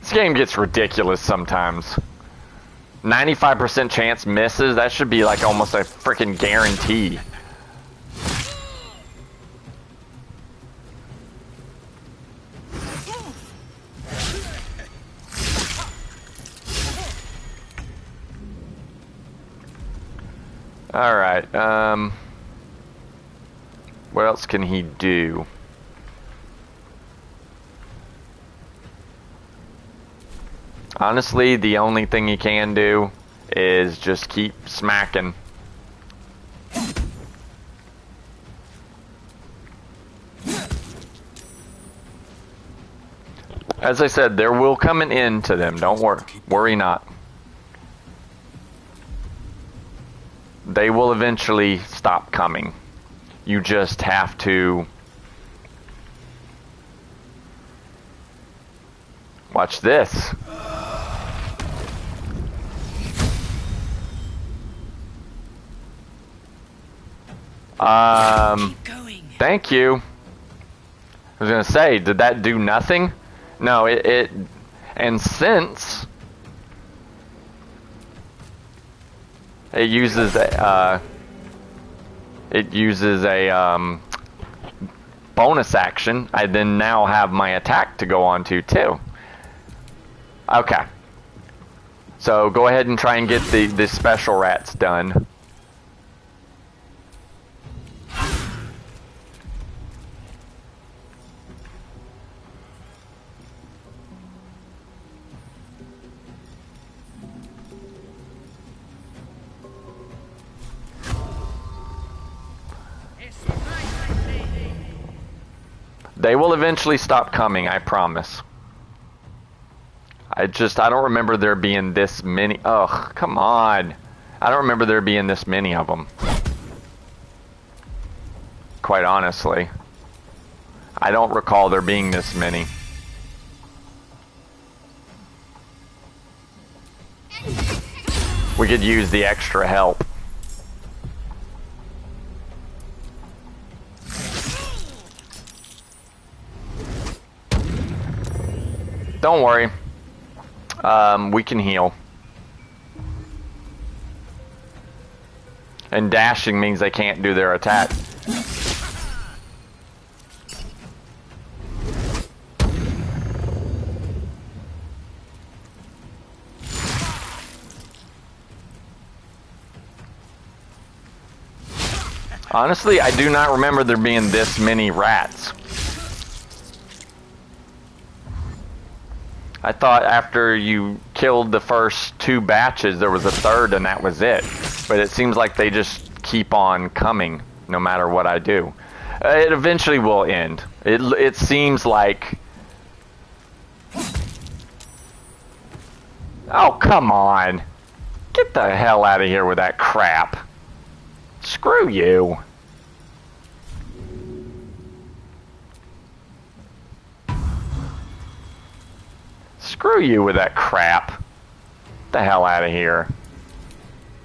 This game gets ridiculous sometimes. 95% chance misses? That should be like almost a freaking guarantee. Alright, what else can he do? Honestly, the only thing he can do is just keep smacking. As I said, there will come an end to them. Don't worry not. They will eventually stop coming. You just have to watch this. Thank you. I was gonna say, did that do nothing? No, and since it uses a bonus action, I then now have my attack to go on to too. Okay. So go ahead and try and get the special rats done. They will eventually stop coming, I promise. I don't remember there being this many. Ugh, come on. I don't remember there being this many of them. Quite honestly. I don't recall there being this many. We could use the extra help. Don't worry. We can heal. And dashing means they can't do their attack. Honestly, I do not remember there being this many rats. I thought after you killed the first 2 batches, there was a third and that was it. But it seems like they just keep on coming, no matter what I do. It eventually will end. It seems like Oh, come on. Get the hell out of here with that crap. Screw you. Screw you with that crap. Get the hell out of here.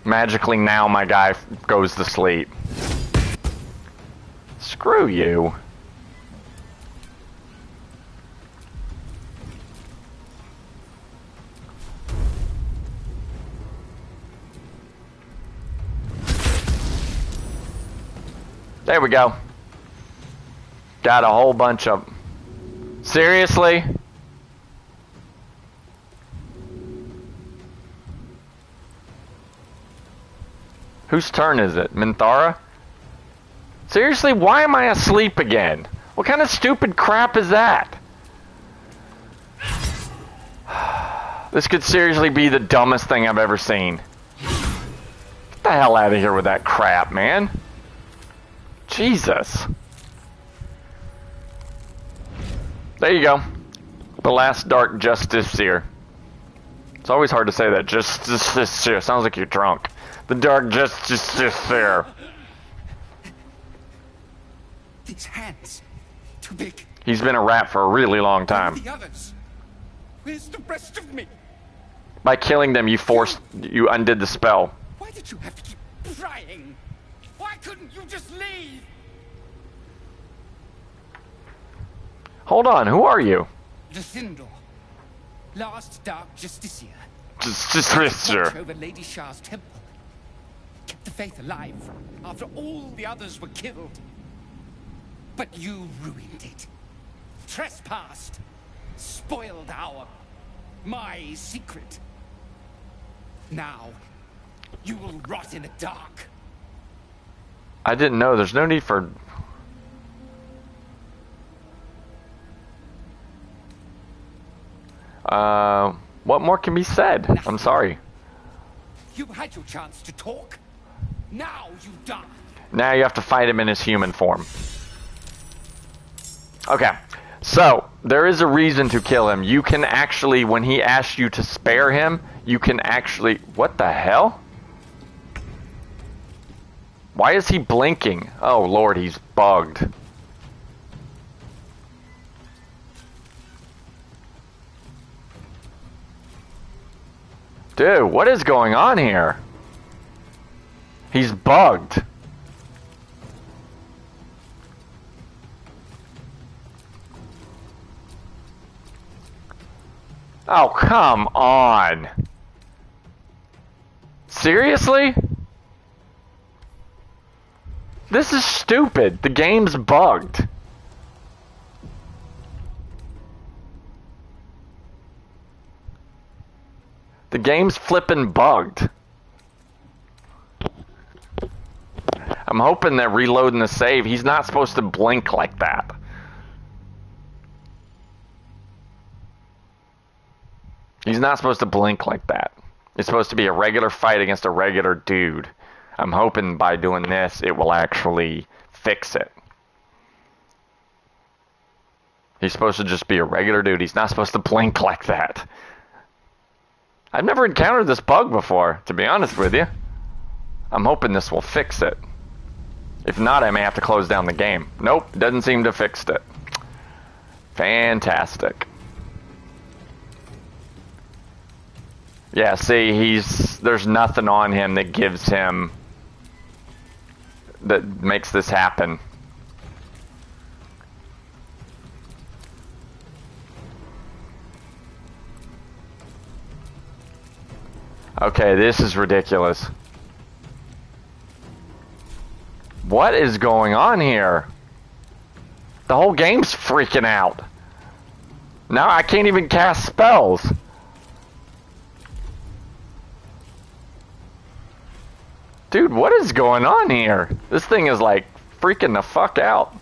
Magically now my guy goes to sleep. Screw you. There we go. Got a whole bunch of them. Seriously? Whose turn is it? Minthara? Seriously, why am I asleep again? What kind of stupid crap is that? This could seriously be the dumbest thing I've ever seen. Get the hell out of here with that crap, man. Jesus. There you go. The last Dark Justiciar. It's always hard to say that. Justiciar. Sounds like you're drunk. The Dark Justiciar.
These hands. Too big.
He's been a rat for a really long time.
The others. Where's the rest of me?
By killing them, you undid the spell.
Why did you have to keep trying? Why couldn't you just leave?
Hold on, who are you?
Luthindor, last Dark Justiciar.
Justiciar.
Watch over Lady Shah's temple. Kept the faith alive after all the others were killed. But you ruined it. Trespassed. Spoiled my secret. Now, you will rot in the dark.
I didn't know. There's no need for... what more can be said?
Nothing.
I'm sorry.
You had your chance to talk. Now you die.
Now you have to fight him in his human form. Okay. So, there is a reason to kill him. You can actually, when he asks you to spare him, you can actually... What the hell? Why is he blinking? Oh, Lord, he's bugged. Dude, what is going on here? He's bugged. Oh, come on. Seriously? This is stupid. The game's bugged. The game's flippin' bugged. I'm hoping that reloading the save, he's not supposed to blink like that. He's not supposed to blink like that. It's supposed to be a regular fight against a regular dude. I'm hoping by doing this, it will actually fix it. He's supposed to just be a regular dude. He's not supposed to blink like that. I've never encountered this bug before, to be honest with you. I'm hoping this will fix it. If not, I may have to close down the game. Nope, doesn't seem to fix it. Fantastic. Yeah, see, there's nothing on him that gives him, that makes this happen. Okay, this is ridiculous. What is going on here? The whole game's freaking out. Now I can't even cast spells. Dude, what is going on here? This thing is like freaking the fuck out.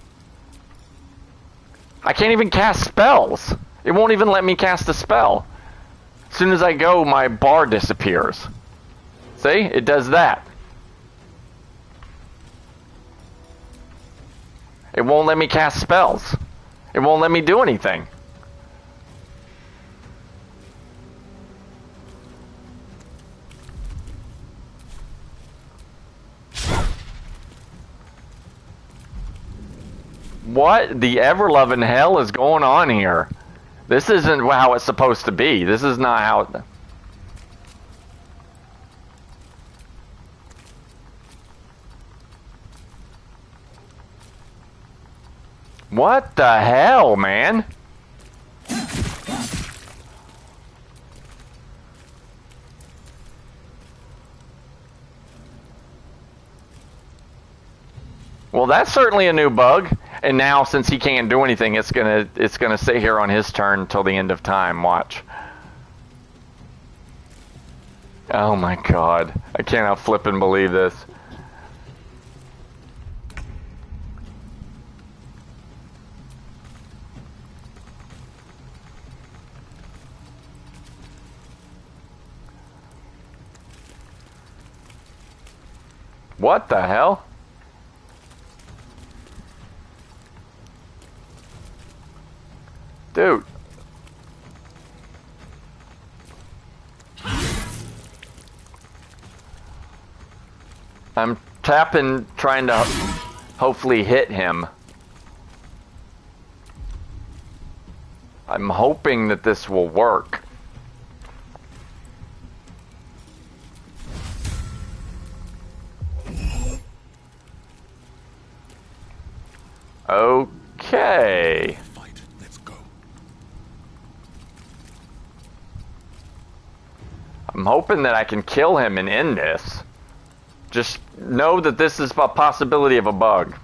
I can't even cast spells. It won't even let me cast a spell. As soon as I go, my bar disappears. See? It does that. It won't let me cast spells. It won't let me do anything. What the ever-loving hell is going on here? This isn't how it's supposed to be. This is not how it... What the hell, man? Well, that's certainly a new bug. And now, since he can't do anything, it's gonna sit here on his turn until the end of time. Watch. Oh my god. I cannot flip and believe this. What the hell? Dude. I'm tapping, trying to hopefully hit him. I'm hoping that this will work. Okay. I'm hoping that I can kill him and end this. Just know that this is a possibility of a bug.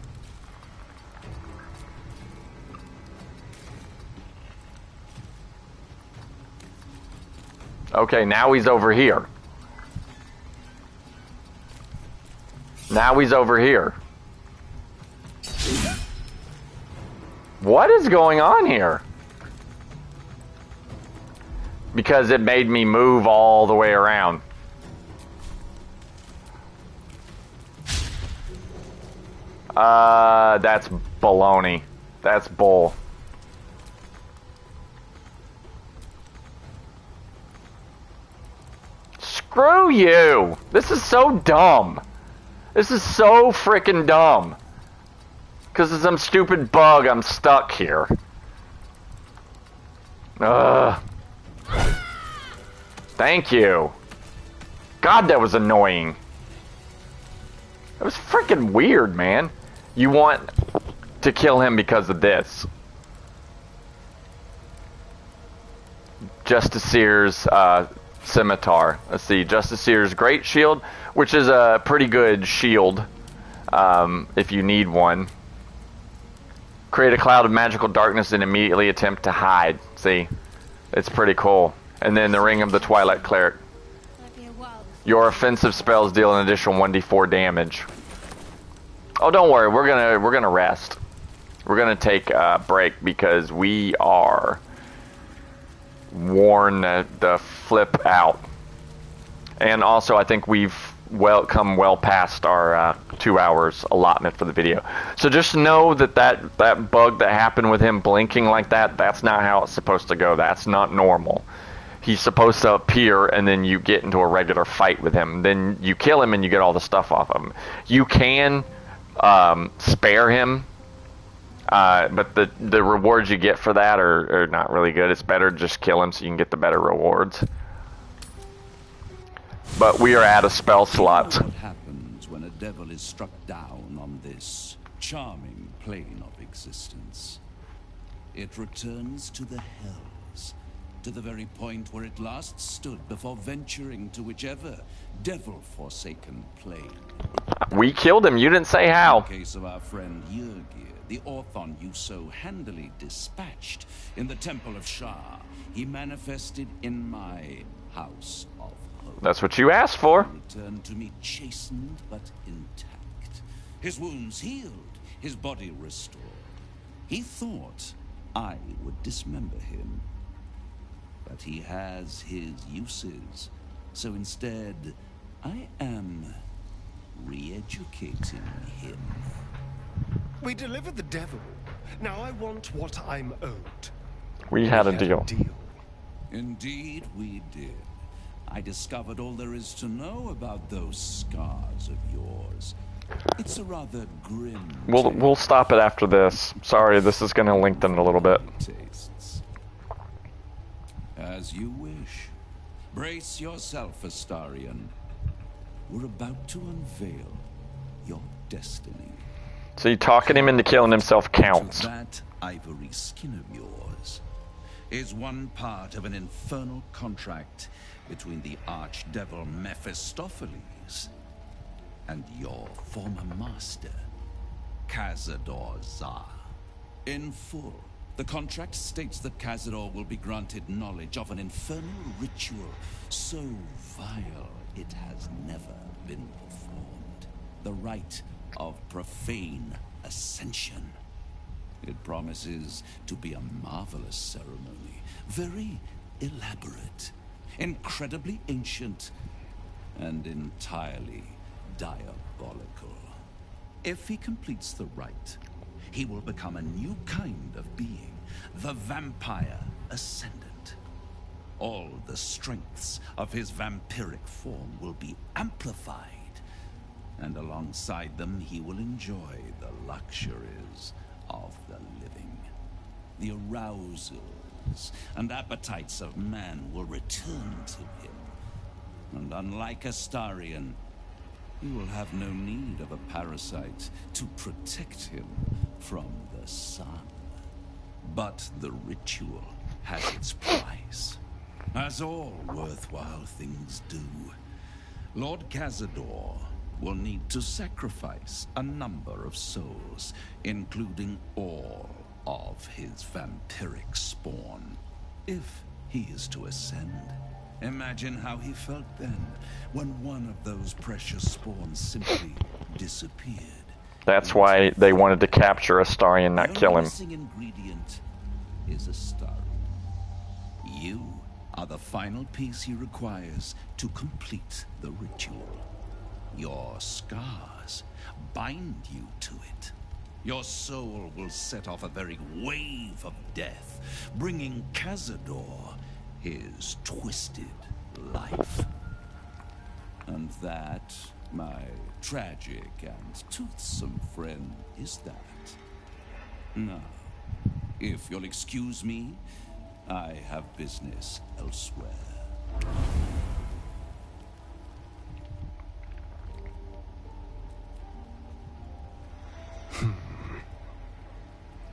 Okay, now he's over here. Now he's over here. What is going on here? Because it made me move all the way around. That's baloney. That's bull. Screw you! This is so dumb. This is so freaking dumb. Because of some stupid bug, I'm stuck here. Thank you. God, that was annoying. That was freaking weird, man. You want to kill him because of this. Justicier's scimitar. Let's see, Justicier's great shield, which is a pretty good shield if you need one. Create a cloud of magical darkness and immediately attempt to hide. See, it's pretty cool. And then the Ring of the Twilight Cleric. Your offensive spells deal an additional 1d4 damage. Oh, don't worry, we're gonna rest. We're gonna take a break because we are worn the flip out. And also, I think we've come well past our 2 hours allotment for the video. So just know that that bug that happened with him blinking like that, that's not how it's supposed to go. That's not normal. He's supposed to appear and then you get into a regular fight with him. Then you kill him and you get all the stuff off of him. You can spare him, but the rewards you get for that are not really good. It's better to just kill him so you can get the better rewards. But we are at a spell slot.
What happens when a devil is struck down on this charming plane of existence? It returns to the hells, to the very point where it last stood before venturing to whichever devil-forsaken plane.
We killed him. You didn't say how.
In the case of our friend Yurgir, the Orthon you so handily dispatched in the Temple of Shah, he manifested in my house of hope.
That's what you asked for.
He returned to me chastened but intact. His wounds healed, his body restored. He thought I would dismember him. But he has his uses. So instead, I am re-educating him.
We delivered the devil. Now I want what I'm owed.
We had a deal.
Indeed, we did. I discovered all there is to know about those scars of yours. It's a rather grim
We'll stop it after this. Sorry, this is going to lengthen a little bit.
tastes. As you wish. Brace yourself, Astarion. We're about to unveil your destiny.
So you talking him into killing himself counts.
That ivory skin of yours is one part of an infernal contract between the archdevil Mephistopheles and your former master, Cazador Za. In full, the contract states that Cazador will be granted knowledge of an infernal ritual so vile it has never been performed. The rite of profane ascension. It promises to be a marvelous ceremony, very elaborate, incredibly ancient, and entirely diabolical. If he completes the rite, he will become a new kind of being, the Vampire Ascendant. All the strengths of his vampiric form will be amplified, and alongside them he will enjoy the luxuries of the living. The arousals and appetites of man will return to him, and unlike Astarion, he will have no need of a parasite to protect him from the sun. But the ritual has its price, as all worthwhile things do. Lord Cazador will need to sacrifice a number of souls, including all of his vampiric spawn, if he is to ascend. Imagine how he felt then, when one of those precious spawns simply disappeared.
That's why they wanted to capture Astarion, not kill him.
The missing ingredient is Astarion. You are the final piece he requires to complete the ritual. Your scars bind you to it. Your soul will set off a very wave of death, bringing Cazador his twisted life. And that, my tragic and toothsome friend, is that. Now, if you'll excuse me, I have business elsewhere.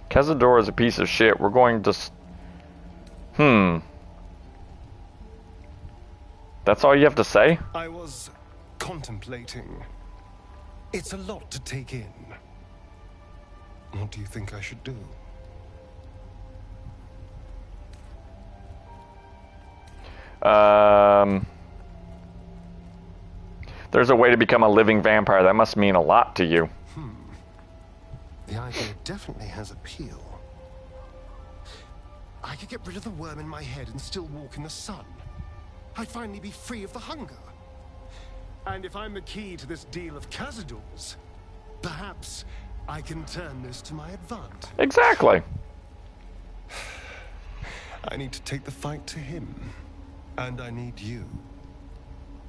Cazador is a piece of shit. We're going to... That's all you have to say?
I was contemplating. It's a lot to take in. What do you think I should do?
There's a way to become a living vampire. That must mean a lot to you.
The idea definitely has appeal. I could get rid of the worm in my head and still walk in the sun. I'd finally be free of the hunger. And if I'm the key to this deal of Cazador's, perhaps I can turn this to my advantage.
Exactly.
I need to take the fight to him. And I need you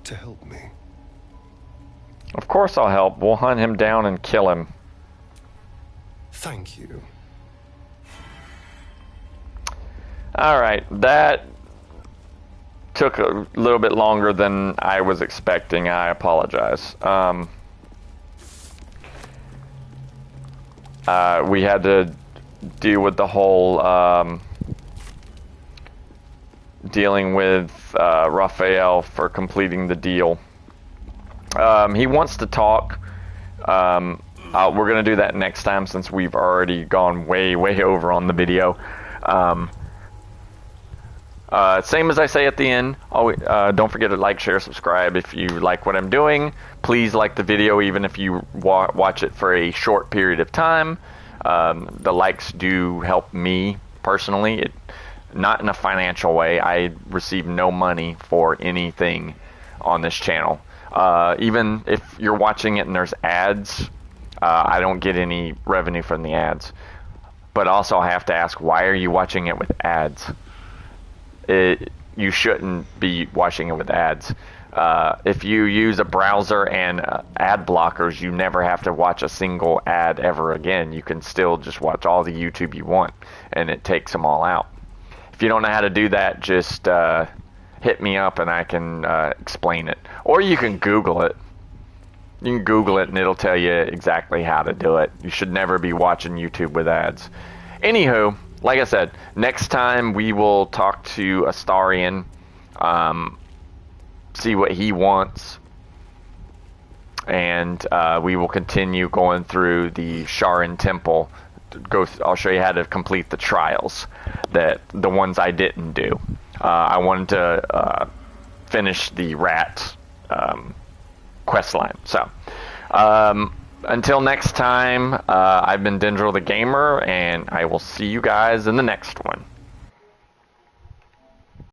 to help me.
Of course I'll help. We'll hunt him down and kill him.
Thank you.
Alright, that took a little bit longer than I was expecting. I apologize. We had to deal with the whole dealing with Raphael for completing the deal. He wants to talk. We're going to do that next time since we've already gone way over on the video. Same as I say at the end, always, don't forget to like, share, subscribe if you like what I'm doing. Please like the video even if you watch it for a short period of time. The likes do help me personally, not in a financial way. I receive no money for anything on this channel. Even if you're watching it and there's ads, I don't get any revenue from the ads. But also I have to ask, why are you watching it with ads? You shouldn't be watching it with ads. If you use a browser and ad blockers, you never have to watch a single ad ever again. You can still just watch all the YouTube you want, and it takes them all out. If you don't know how to do that, just hit me up and I can explain it. Or you can Google it. You can Google it and it'll tell you exactly how to do it. You should never be watching YouTube with ads. Anywho, like I said, next time we will talk to Astarion, see what he wants, and we will continue going through the Sharin Temple. I'll show you how to complete the trials, the ones I didn't do. I wanted to finish the rat quest line. So, until next time, I've been Dendril the Gamer, and I will see you guys in the next one.